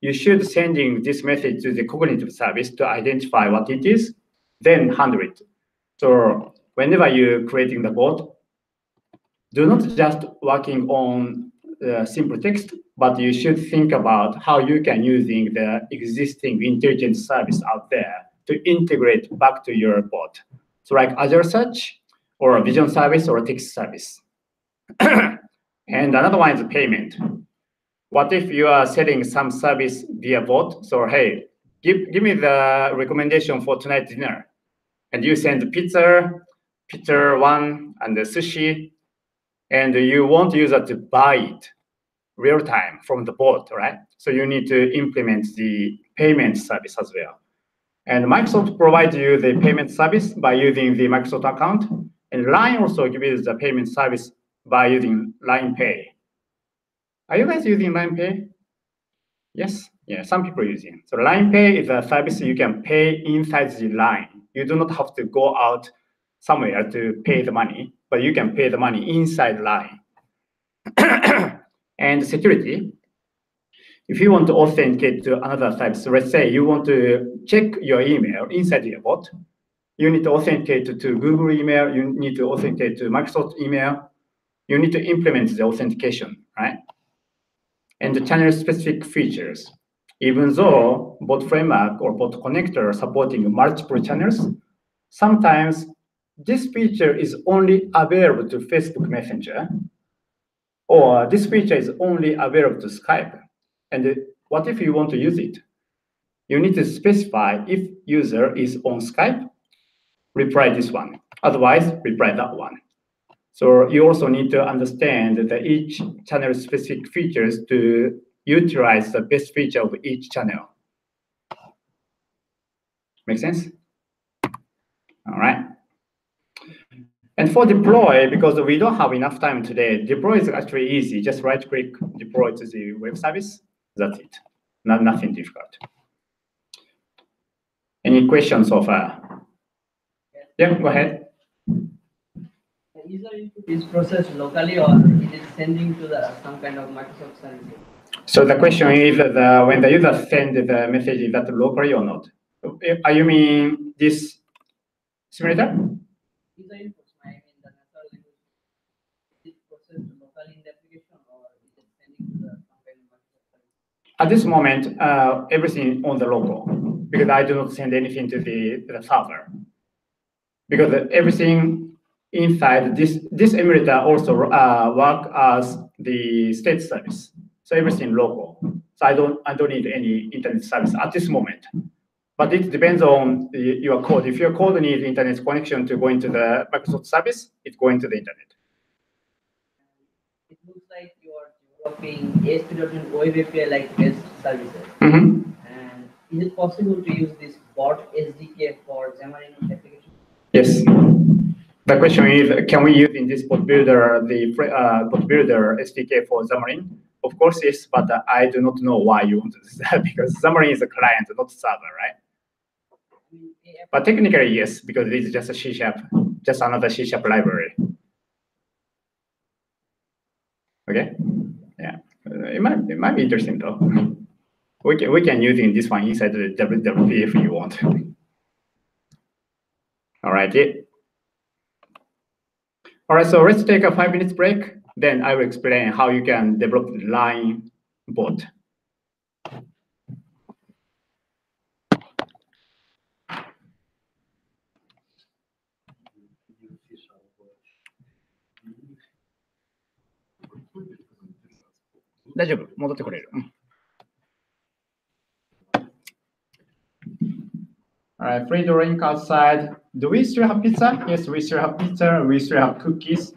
you should sending this message to the cognitive service to identify what it is, then handle it. So whenever you're creating the bot, do not just working on simple text, but you should think about how you can using the existing intelligence service out there to integrate back to your bot. So like Azure Search or a Vision service or a text service. And another one is payment. What if you are selling some service via bot? So hey, give me the recommendation for tonight's dinner, and you send pizza one, and the sushi, and you want user to buy it real time from the bot, right? So you need to implement the payment service as well. And Microsoft provides you the payment service by using the Microsoft account, and Line also gives you the payment service by using Line Pay. Are you guys using Line Pay? Yes, yeah, some people are using. So Line Pay is a service you can pay inside the line. You do not have to go out somewhere to pay the money, but you can pay the money inside Line. And security, if you want to authenticate to another service, let's say you want to check your email inside your bot, you need to authenticate to Google email, you need to authenticate to Microsoft email, you need to implement the authentication, right? And the channel-specific features. Even though bot framework or bot connector are supporting multiple channels, sometimes this feature is only available to Facebook Messenger, or this feature is only available to Skype. And what if you want to use it? You need to specify if user is on Skype, reply this one. Otherwise, reply that one. So you also need to understand that each channel specific features to utilize the best feature of each channel. Make sense? All right. And for deploy, because we don't have enough time today, deploy is actually easy. Just right click, deploy to the web service. That's it. Nothing difficult. Any questions so far? Yeah, go ahead. User input is processed locally, or it is sending to some kind of Microsoft service? So the question is when the user sends the message, is that locally or not? Are you mean this simulator? User inputs, I mean the natural language, is processed locally in the application, or is it sending to some kind of Microsoft service? At this moment, everything on the local, because I do not send anything to the server. Because everything inside this emulator also work as the state service. So everything local. So I don't need any internet service at this moment. But it depends on your code. If your code needs internet connection to go into the Microsoft service, it's going to the internet. It looks like you are developing ASP.NET Web API like REST services. Mm-hmm. And is it possible to use this bot SDK for Xamarin application? Yes. The question is, can we use in this BotBuilder the BotBuilder SDK for Xamarin? Of course, yes, but I do not know why you want to do that because Xamarin is a client, not server, right? But technically, yes, because it is just a C#, just another C# library. Okay, yeah, it might be interesting though. We can use in this one inside the WWP if you want. All right, yeah. All right, so let's take a 5-minute break. Then I will explain how you can develop the Line bot. All right, free drink outside. Do we still have pizza? Yes, we still have pizza. We still have cookies.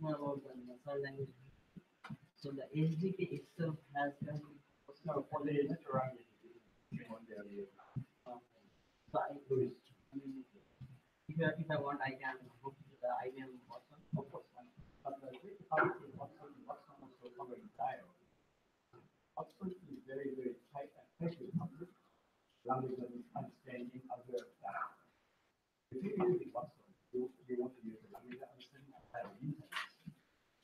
About the natural language. So the SDK itself has if I want, I can hook to the IBM Watson. Of course, but the how is Watson also covering dial? Watson is very, very tight and tightly coupled, rather than understanding other dial. If you use Watson, you want to use the language understanding of dial internet.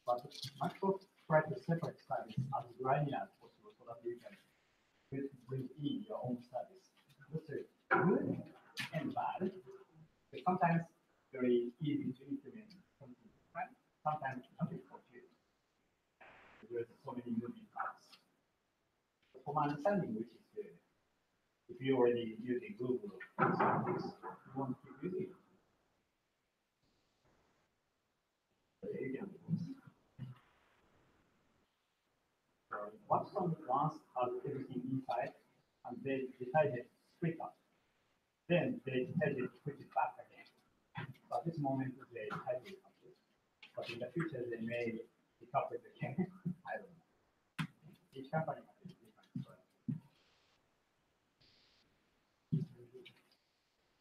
But Microsoft try to separate service as granular as possible so that you can bring in your own service. This is good and bad. But sometimes very easy to implement something different. Sometimes a bit confused. There's so many moving parts. For my understanding, which is good. If you're already using Google service, you want to keep using it. Watson once has everything inside, and they decided to split up. Then they decided to put it back again. So at this moment, they decided to complete. But in the future, they may decouple it again. I don't know. Each company has a different story.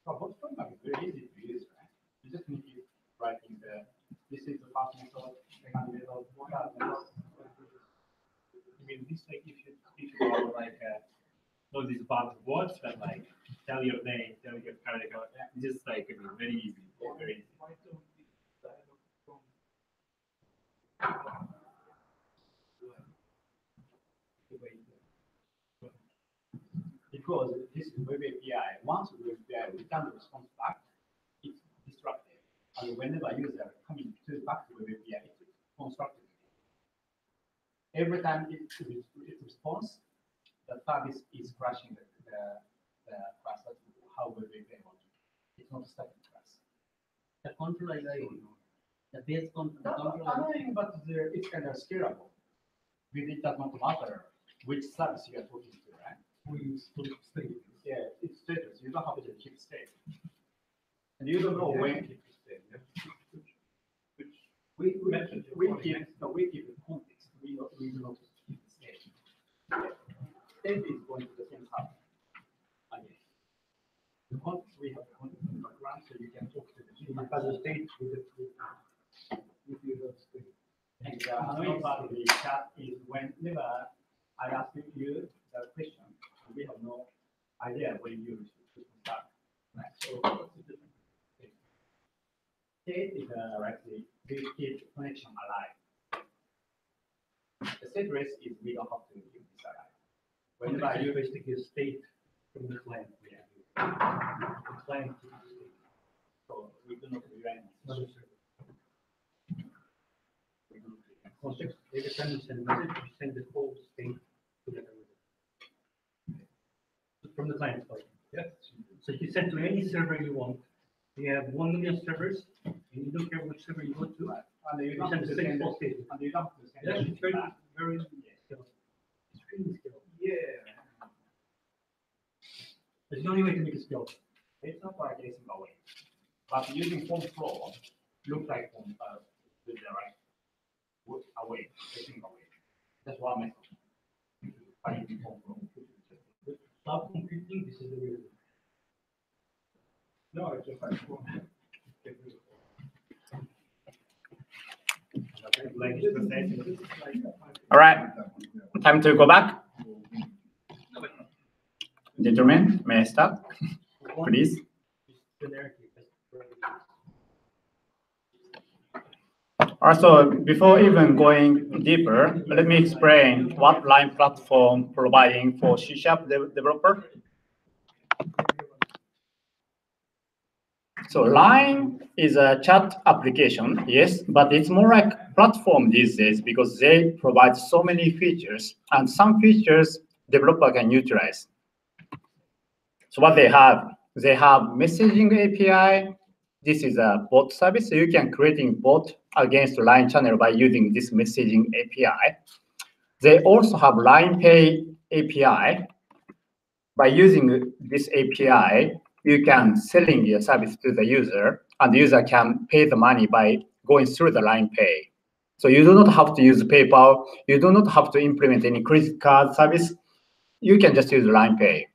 So Watson is very easy to use, right? You just need to write in the, this is the first method, second method, third method. I mean, this like if you are like know these bad words that like tell your name, tell your character, just like I mean, very easy, very easy. Because this is web API. Once the web API return the response back, it's disrupted. And whenever a user coming to back to web API, it's constructed. Every time it responds, the service is crashing the class. That's how web API works. It's not static class. The control the base control. Annoying, but it's kind of scalable. It does not matter which service you are talking to, right? We state. Yeah, it's status. You don't have to keep state. And you don't know when keep state. Which we keep the context. We do not keep state. State is going to the same hub. Again. The context we have the context in the background, so you can talk to the team. Because the state with the if you don't state. And another part of the chat is whenever I ask you the question, we have no idea when you start. Right? So what's the difference? State is we keep connection alive. The state rest is we don't have to keep this alive. Whenever you basically state from the client, the client keeps the state. So we do not rely on it. Context, every time you send a message, you send the whole state to the from the client side. Yes. So you send to any server you want. You have 1 million servers, and you don't care which server you go to. Right. And you send the same full state. And you don't have to send it's very scalable. Extremely scalable. Yeah. There's no way to make it scalable. It's not like a single way. But using form flow looks like form with the right away, facing away. That's one method. By using form flow. Cloud computing, this is the real. No, it's just like All right, time to go back. Gentlemen, may I start, please? Also, before even going deeper, let me explain what Line platform providing for C# developer. So Line is a chat application, yes, but it's more like platform these days because they provide so many features, and some features developer can utilize. So what they have messaging API. This is a bot service, so you can create a bot against Line channel by using this messaging API. They also have Line Pay API. By using this API, you can selling your service to the user, and the user can pay the money by going through the Line Pay. So you do not have to use PayPal. You do not have to implement any credit card service. You can just use Line Pay.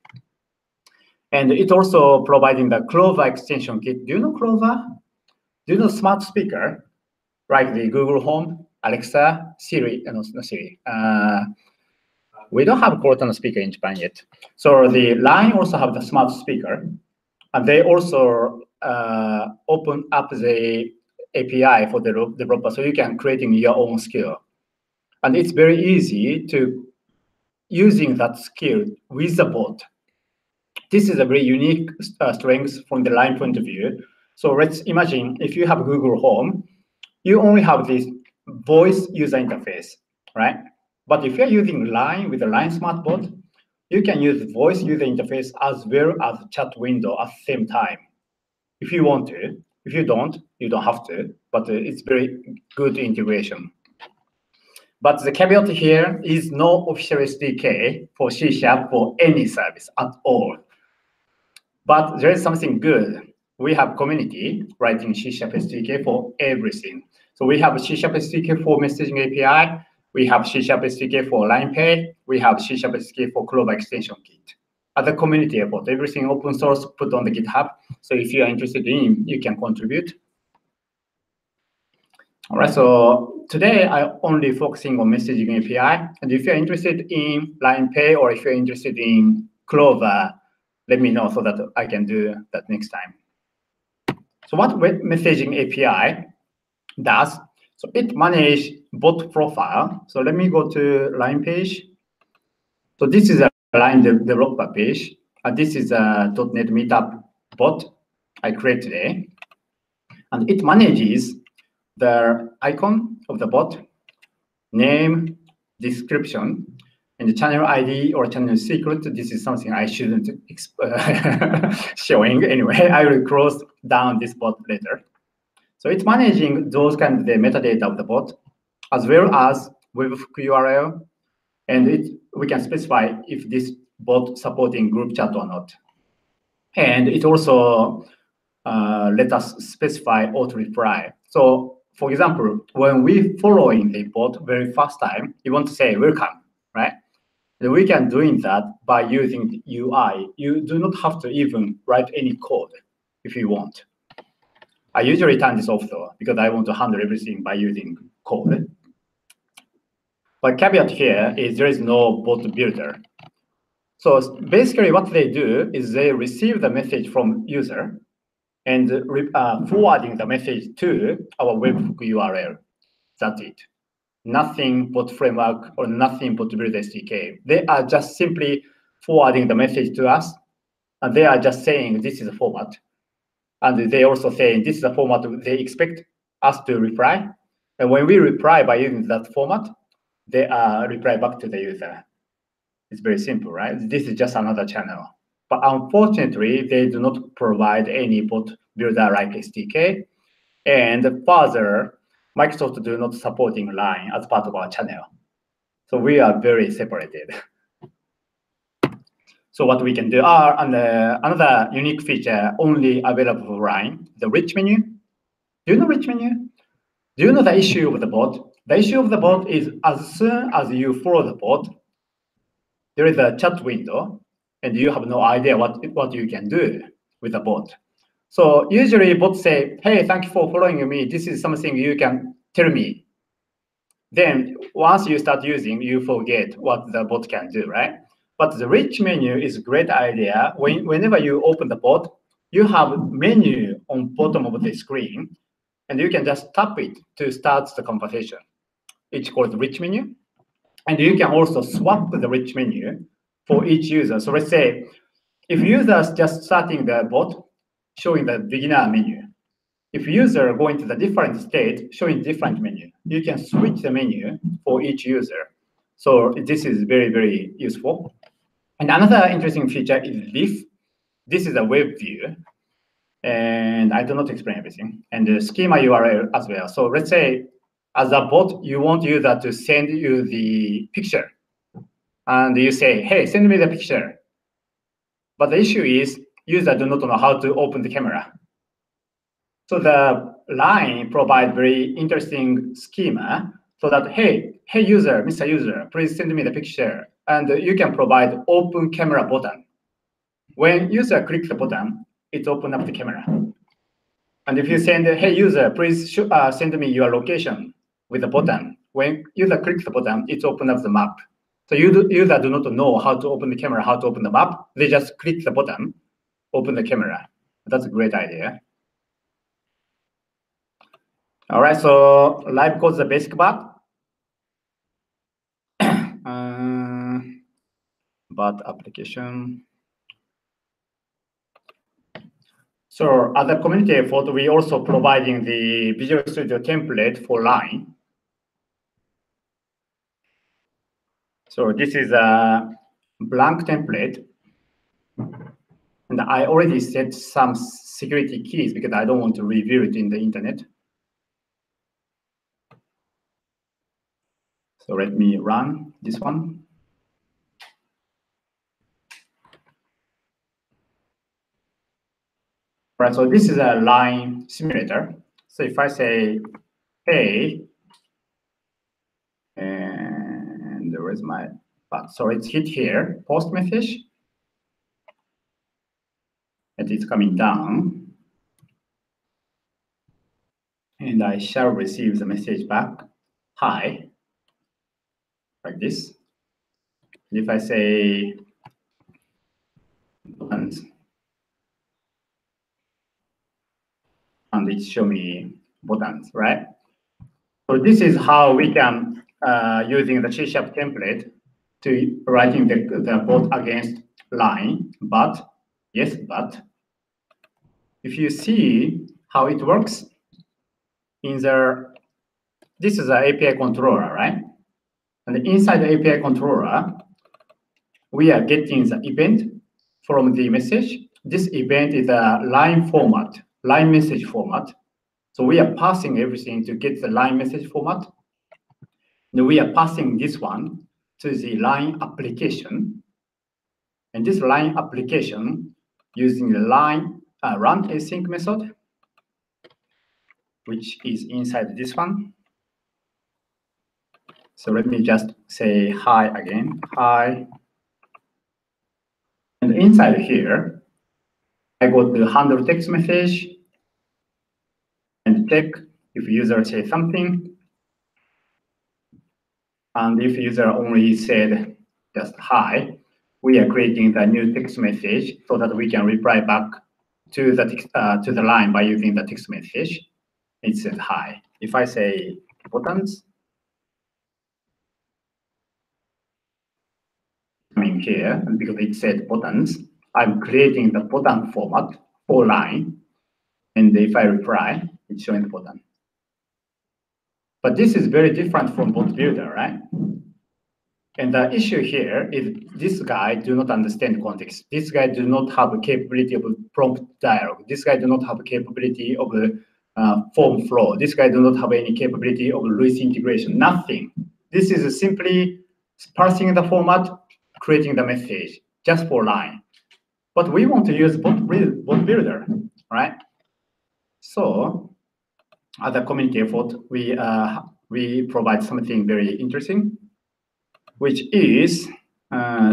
And it also providing the Clover extension kit. Do you know Clover? Do you know smart speaker, like the Google Home, Alexa, Siri, no, not Siri. We don't have Cortana speaker in Japan yet. So the Line also have the smart speaker, and they also open up the API for the developer, so you can creating your own skill. And it's very easy to using that skill with the bot. This is a very unique strength from the Line point of view. So let's imagine if you have Google Home, you only have this voice user interface, right? But if you're using Line with the Line Smart Bot, you can use voice user interface as well as chat window at the same time, if you want to. If you don't have to, but it's very good integration. But the caveat here is no official SDK for C# for any service at all. But there is something good. We have community writing C# SDK for everything. So we have C# SDK for messaging API. We have C# SDK for Line Pay. We have C# SDK for Clover extension kit. As a community effort, everything open source put on the GitHub. So if you are interested in, you can contribute. All right, so today I'm only focusing on messaging API. And if you're interested in Line Pay or if you're interested in Clover, let me know so that I can do that next time. So what messaging API does, so it manages bot profile. So let me go to Line page. So this is a Line developer page. And this is a .NET Meetup bot I created today. And it manages the icon of the bot, name, description, and the channel ID or channel secret. This is something I shouldn't showing. Anyway, I will close down this bot later. So it's managing those kind of the metadata of the bot, as well as webhook URL, and we can specify if this bot supporting group chat or not. And it also let us specify auto reply. So for example, when we following the bot very first time, you want to say welcome, right? And we can doing that by using the UI. You do not have to even write any code if you want. I usually turn this off though, because I want to handle everything by using code. But caveat here is there is no BotBuilder. So basically what they do is they receive the message from user and forwarding the message to our webhook URL. That's it. Nothing bot framework or nothing BotBuilder SDK. They are just simply forwarding the message to us, and they are just saying this is a format. And they also saying this is a format they expect us to reply. And when we reply by using that format, they reply back to the user. It's very simple, right? This is just another channel. But unfortunately, they do not provide any BotBuilder-like SDK. And further, Microsoft do not supporting Line as part of our channel. So we are very separated. So what we can do another unique feature only available for Line, the rich menu. Do you know rich menu? Do you know the issue of the bot? The issue of the bot is as soon as you follow the bot, there is a chat window, and you have no idea what you can do with the bot. So usually bots say, hey, thank you for following me. This is something you can tell me. Then once you start using, you forget what the bot can do, right? But the rich menu is a great idea. Whenever you open the bot, you have menu on bottom of the screen, and you can just tap it to start the conversation. It's called rich menu. And you can also swap the rich menu for each user. So let's say if users just starting the bot, showing the beginner menu. If user going to the different state, showing different menu, you can switch the menu for each user. So this is very, very useful. And another interesting feature is this. This is a web view. And I do not explain everything. And the schema URL as well. So let's say as a bot, you want user to send you the picture. And you say, hey, send me the picture. But the issue is user do not know how to open the camera. So the Line provide very interesting schema so that, hey user, Mr. User, please send me the picture. And you can provide open camera button. when user clicks the button, it opens up the camera. And if you send, hey user, please send me your location with the button. When user clicks the button, it opens up the map. So user do not know how to open the camera, how to open the map. They just click the button, open the camera. That's a great idea. All right, so live code is the basic part. But application. So other community effort, we also providing the Visual Studio template for line. So this is a blank template. And I already set some security keys because I don't want to reveal it in the internet. So let me run this one. Right, so this is a line simulator. So if I say, hey, and there is my, so it's hit here, post message, and it's coming down. And I shall receive the message back, hi, like this. If I say buttons, and it show me buttons, right? So this is how we can, using the C# template to writing the bot against line, but, yes, but. If you see how it works, in the, this is an API controller, right? And inside the API controller, we are getting the event from the message. This event is a line format, line message format. So we are passing everything to get the line message format. And we are passing this one to the line application. And this line application using the line run async method, which is inside this one. So let me just say hi again, hi. And inside here, I go to handle text message and check if user says something. And if user only said just hi, we are creating the new text message so that we can reply back to the line by using the text message. It says hi. If I say buttons, coming here, and because it said buttons, I'm creating the button format for line. And if I reply, it's showing the button. But this is very different from BotBuilder, right? And the issue here is this guy do not understand context. This guy do not have a capability of prompt dialogue. This guy do not have a capability of form flow. This guy do not have any capability of Lewis integration, nothing. This is simply parsing the format, creating the message just for line. But we want to use BotBuilder, right? So as a community effort, we provide something very interesting, which is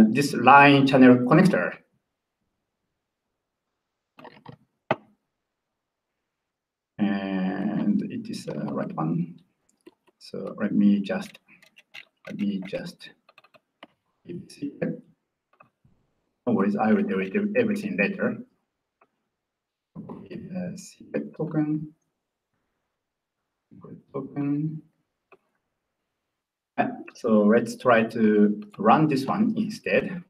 this line channel connector. And it is the right one. So let me just see it. No worries, I will do everything later. Secret token. So let's try to run this one instead.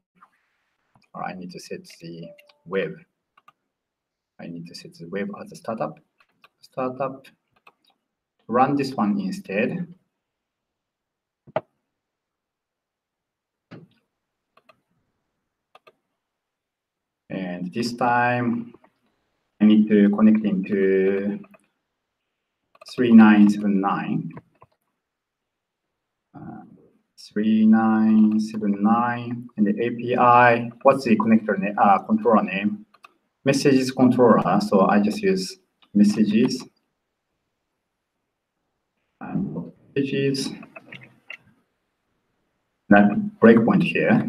Or I need to set the web. I need to set the web as a startup. Run this one instead. And this time, I need to connect into 3979. 3979 and the API. What's the connector name? Controller name? Messages controller. So I just use messages. And messages. That breakpoint here.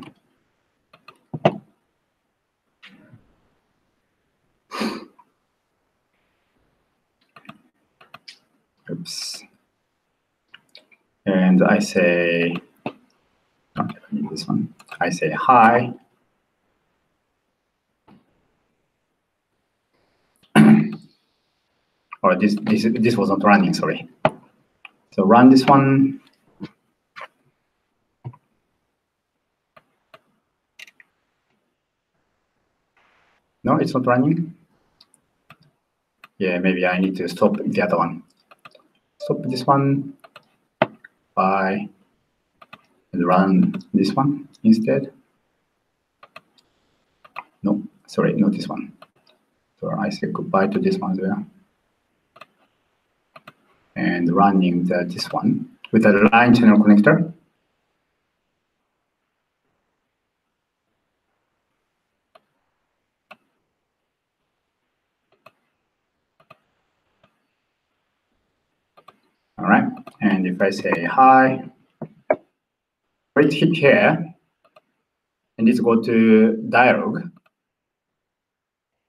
oops. And I say, I need this one. I say hi. Or this was not running, sorry. So run this one. No, it's not running. Yeah, maybe I need to stop the other one. Stop this one. Bye. And run this one instead. No, sorry, not this one. So I say goodbye to this one as well. And running this one with a line channel connector. All right, and if I say hi, right hit here, and let's go to dialog.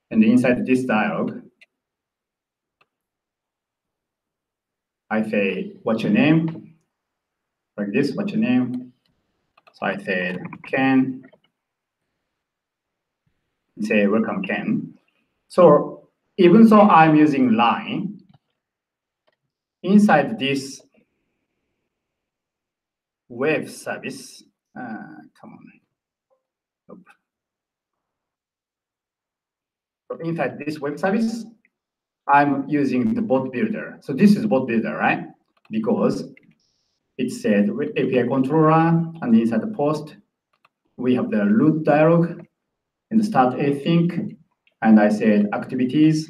And inside this dialog, I say, what's your name? Like this, what's your name? So I say, Ken. Say, welcome, Ken. So even though I'm using line, inside this web service, come on. Nope. So inside this web service, I'm using the BotBuilder. So this is BotBuilder, right? Because it said API controller, and inside the post, we have the root dialog and the start async, and I said activities,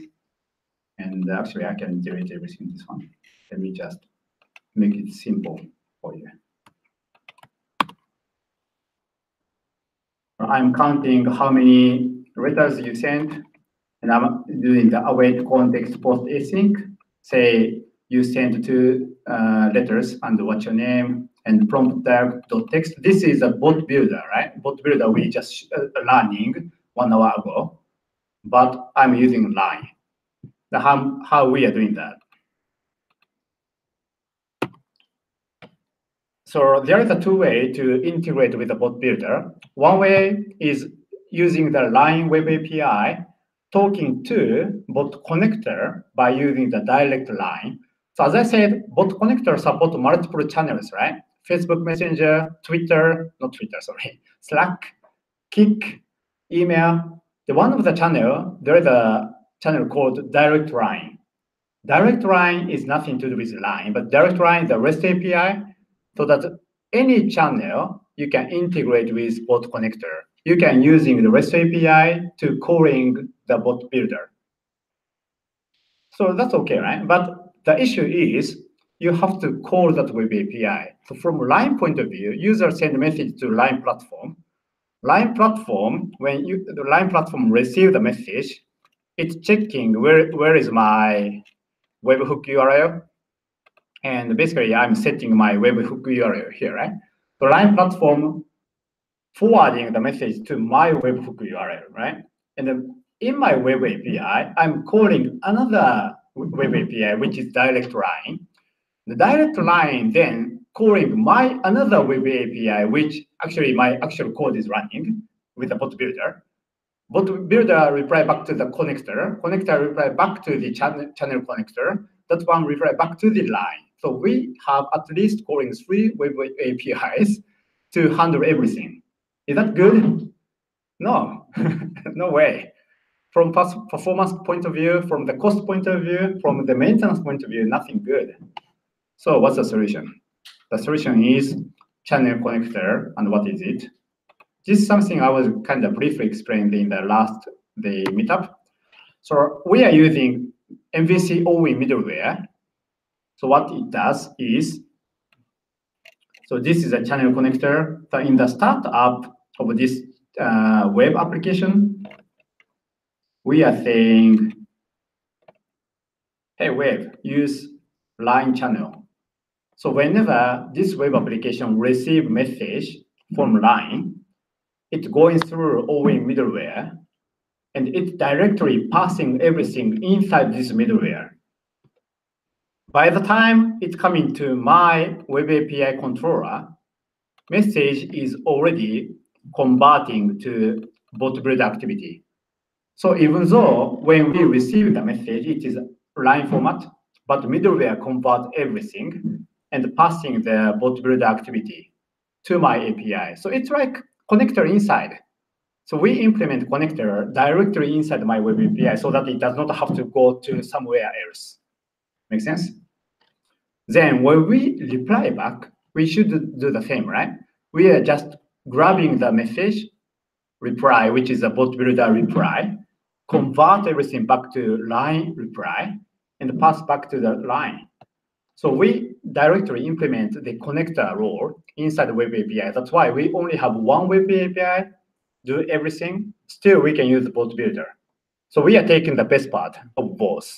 and actually I can delete everything in this one. Let me just make it simple for you. I'm counting how many letters you sent, and I'm doing the await context post async. Say you send 2 letters and what's your name and prompt dialog.text. This is a BotBuilder, right? BotBuilder we just learning 1 hour ago, but I'm using line. How we are doing that. So there is a 2 ways to integrate with the BotBuilder. One way is using the line web API, talking to bot connector by using the direct line. So as I said, bot connector support multiple channels, right? Facebook Messenger, Slack, Kik, email. The one of the channel, there is a channel called direct line. Direct line is nothing to do with line, but direct line is the REST API, so that any channel you can integrate with bot connector. You can using the REST API to calling the BotBuilder. So that's okay, right? But the issue is you have to call that web API. So from line point of view, user send a message to line platform. Line platform, when the line platform receive the message, it's checking where is my webhook URL. And basically, I'm setting my webhook URL here, right? So line platform forwarding the message to my webhook URL, right? And then in my web API, I'm calling another web API, which is direct line. The direct line then calling my another web API, which actually my actual code is running with the BotBuilder. BotBuilder reply back to the connector. Connector reply back to the channel connector. That one reply back to the line. So we have at least calling 3 web APIs to handle everything. Is that good? No, no way. From performance point of view, from the cost point of view, from the maintenance point of view, nothing good. So what's the solution? The solution is channel connector, and what is it? This is something I was kind of briefly explained in the meetup. So we are using MVC OE middleware. So what it does is, so this is a channel connector. So in the startup of this web application, we are saying, hey web, use line channel. So whenever this web application receive message from line, it's going through OE middleware, and it's directly passing everything inside this middleware. By the time it's coming to my web API controller, message is already converting to BotBuilder activity. So even though when we receive the message, it is line format, but middleware convert everything and passing the BotBuilder activity to my API. So it's like connector inside. So we implement connector directly inside my web API so that it does not have to go to somewhere else. Make sense? Then when we reply back, we should do the same, right? We are just grabbing the message reply, which is a BotBuilder reply, convert everything back to line reply, and pass back to the line. So we directly implement the connector role inside the web API. That's why we only have one web API, do everything. Still, we can use the BotBuilder. So we are taking the best part of both.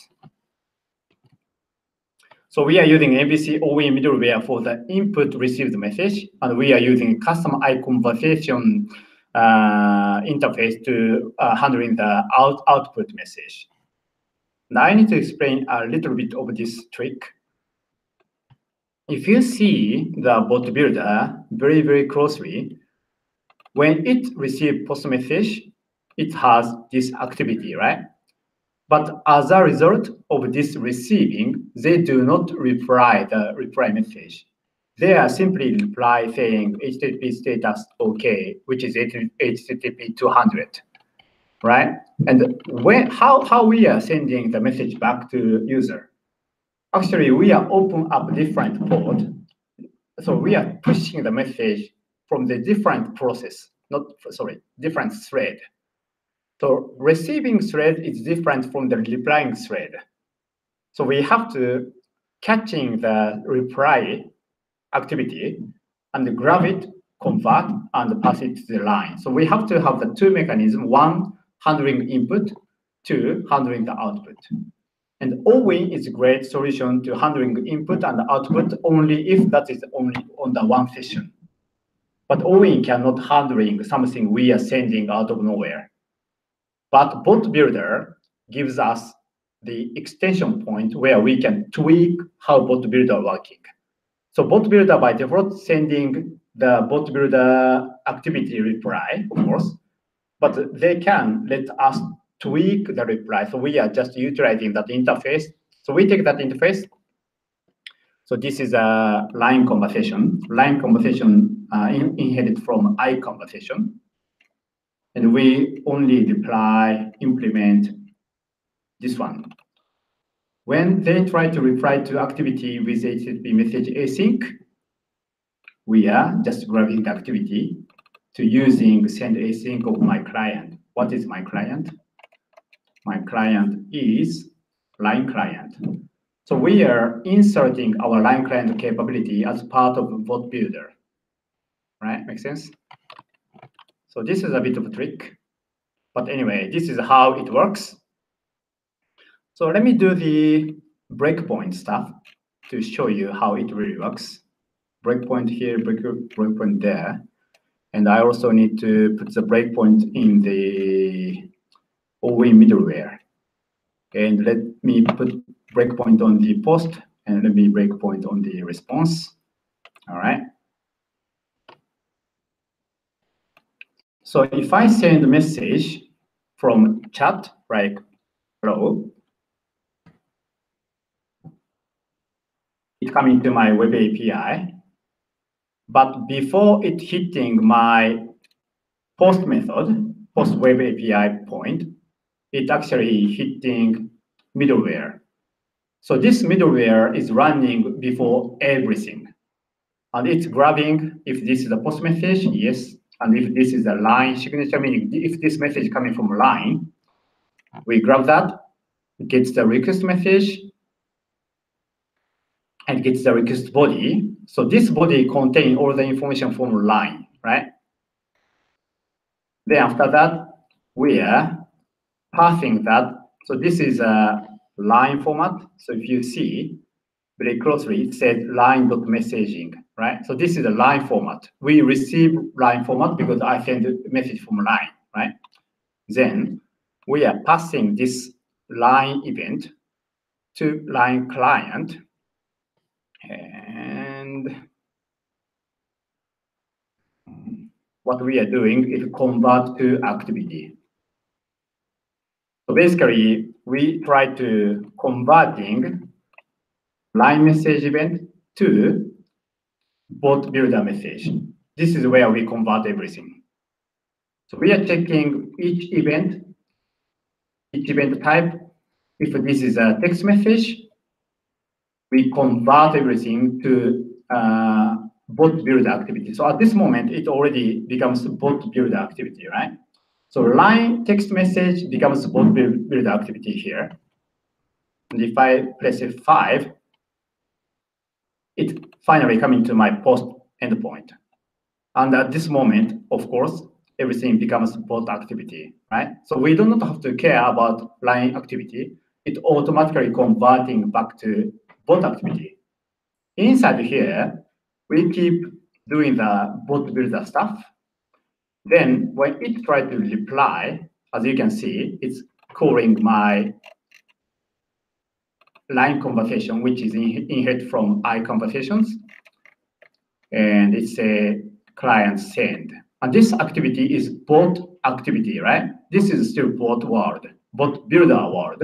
So we are using MVC OE middleware for the input received message, and we are using custom iConversation interface to handling the output message. Now I need to explain a little bit of this trick. If you see the BotBuilder very, very closely, when it receives post message, it has this activity, right? But as a result of this receiving, they do not reply the reply message. They are simply reply saying HTTP status OK, which is HTTP 200, right? And how we are sending the message back to user? Actually, we are open up different port. So we are pushing the message from the different process, different thread. So receiving thread is different from the replying thread. So we have to catching the reply activity and grab it, convert, and pass it to the line. So we have to have the two mechanisms, one handling input, two handling the output. And OE is a great solution to handling input and output only if that is only on the one session. But OE cannot handling something we are sending out of nowhere. But BotBuilder gives us the extension point where we can tweak how BotBuilder working. So BotBuilder by default sending the BotBuilder activity reply, of course, but they can let us tweak the reply. So we are just utilizing that interface. So we take that interface. So this is a line conversation. Line conversation inherit from iConversation. And we only implement this one. When they try to reply to activity with HTTP message async, we are just grabbing the activity to using send async of my client. What is my client? My client is line client. So we are inserting our line client capability as part of BotBuilder. Right? Make sense? So this is a bit of a trick. But anyway, this is how it works. So let me do the breakpoint stuff to show you how it really works. Breakpoint here, breakpoint there. And I also need to put the breakpoint in the OE middleware. And let me put breakpoint on the post and let me breakpoint on the response. All right. So if I send a message from chat, like hello, it coming to my web API. But before it hitting my post method, post web API point, it actually hitting middleware. So this middleware is running before everything. And it's grabbing if this is a post message, yes. And if this is a line signature, meaning if this message is coming from a line, we grab that, it gets the request message, and gets the request body. So this body contains all the information from line, right? Then after that, we are passing that. So this is a line format. So if you see very closely, it says line.messaging, right? So this is a line format. We receive line format because I send a message from line, right? Then we are passing this line event to line client. And what we are doing is convert to activity. So basically, we try to converting line message event to bot builder message. This is where we convert everything. So we are checking each event type. If this is a text message, we convert everything to bot builder activity. So at this moment, it already becomes bot builder activity, right? So line text message becomes bot builder activity here. And if I press F5, it finally comes to my post endpoint. And at this moment, of course, everything becomes bot activity, right? So we do not have to care about line activity. It automatically converting back to bot activity. Inside here, we keep doing the bot builder stuff. Then when it tries to reply, as you can see, it's calling my line conversation, which is inherit from I conversations. And it's a client send. And this activity is bot activity, right? This is still bot world, bot builder world.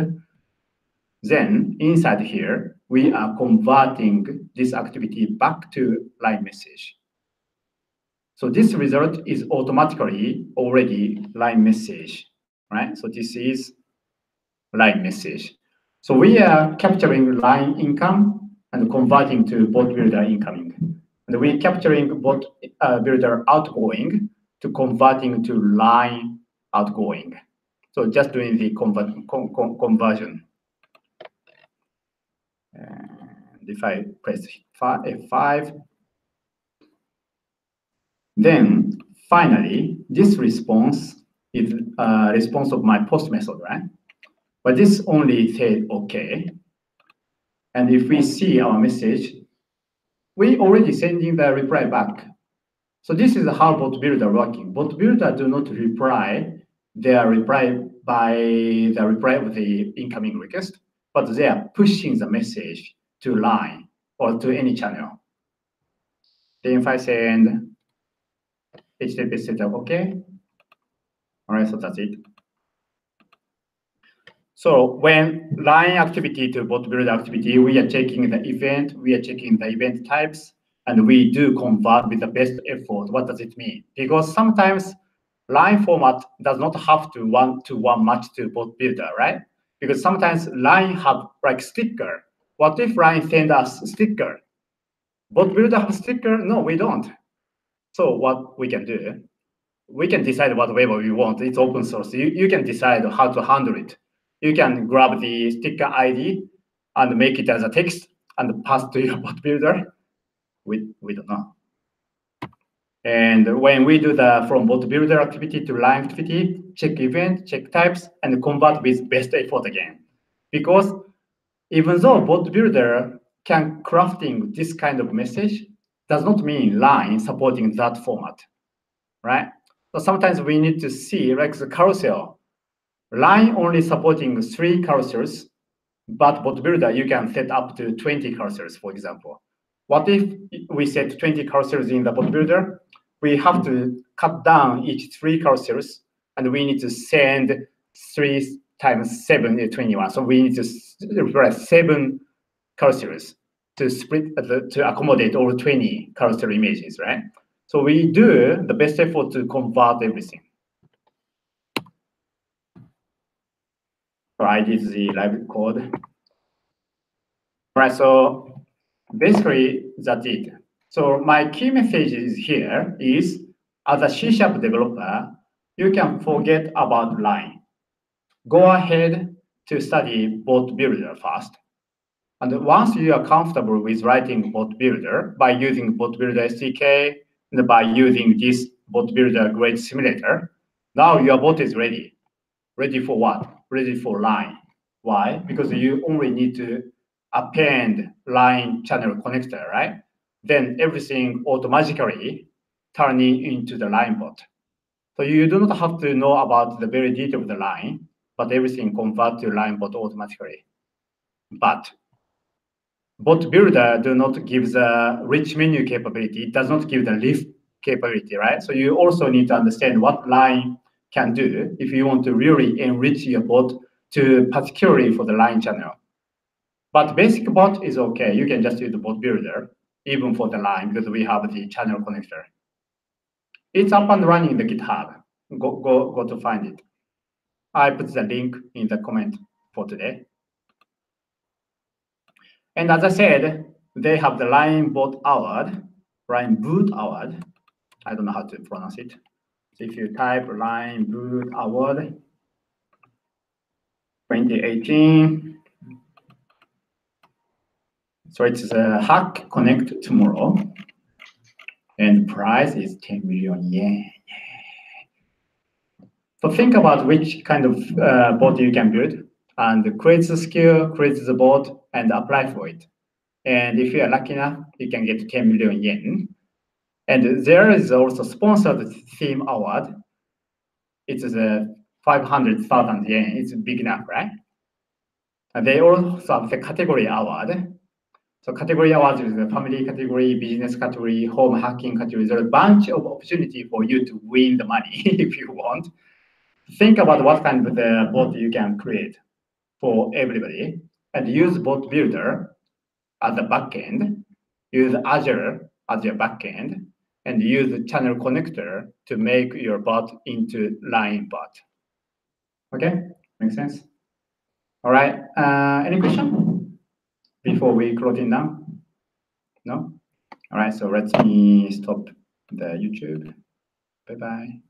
Then inside here, we are converting this activity back to line message. So this result is automatically already line message, right? So this is line message. So we are capturing line income and converting to bot builder incoming. And we're capturing bot builder outgoing to converting to line outgoing. So just doing the conversion. And if I press F5, then finally, this response is a response of my post method, right? But this only said OK. And if we see our message, we already sending the reply back. So this is how bot builder working. Bot builder do not reply their reply by the reply of the incoming request, but they are pushing the message to line or to any channel. Then if I send HTTP setup OK, all right, so that's it. So when line activity to bot builder activity, we are checking the event, we are checking the event types, and we do convert with the best effort. What does it mean? Because sometimes line format does not have to one-to-one match to bot builder, right? Because sometimes line have like sticker. What if line send us sticker? Bot builder have sticker? No, we don't. So what we can do, we can decide whatever we want. It's open source. You can decide how to handle it. You can grab the sticker ID and make it as a text and pass to your bot builder. We don't know. And when we do the from bot builder activity to line activity, check event, check types, and convert with best effort again. Because even though bot builder can crafting this kind of message, does not mean line supporting that format, right? So sometimes we need to see like the carousel. Line only supporting 3 carousels, but bot builder you can set up to 20 carousels, for example. What if we set 20 carousels in the bot builder? We have to cut down each 3 carousels, and we need to send 3 times 7 is 21. So we need to replace 7 carousels to split to accommodate all 20 carousel images, right? So we do the best effort to convert everything. So I did the library code. All right, so basically that's it. So my key message is here is, as a C# developer, you can forget about line. Go ahead to study bot builder first. And once you are comfortable with writing bot builder by using bot builder SDK and by using this bot builder grade simulator, now your bot is ready. Ready for what? Ready for line. Why? Because you only need to append line channel connector, right? Then everything automatically turning into the line bot. So you do not have to know about the very detail of the line, but everything convert to line bot automatically. But BotBuilder do not give the rich menu capability. It does not give the lift capability, right? So you also need to understand what line can do if you want to really enrich your bot to particularly for the line channel. But basic bot is okay. You can just use the BotBuilder even for the line because we have the channel connector. It's up and running in the GitHub. Go to find it. I put the link in the comment for today. And as I said, they have the line bot award, line boot award. I don't know how to pronounce it. So if you type line boot award 2018, so it's a hack connect tomorrow, and price is 10 million yen. So think about which kind of bot you can build, and create the skill, create the bot, and apply for it. And if you are lucky enough, you can get 10 million yen. And there is also sponsored theme award. It's a 500,000 yen. It's big enough, right? And they also have the category award. So category awards is the family category, business category, home hacking category. There's a bunch of opportunity for you to win the money if you want. Think about what kind of the bot you can create for everybody, and use BotBuilder as the backend, use Azure as your backend, and use the channel connector to make your bot into line bot. Okay, makes sense? All right, any question before we close it down? No? All right, so let me stop the YouTube. Bye-bye.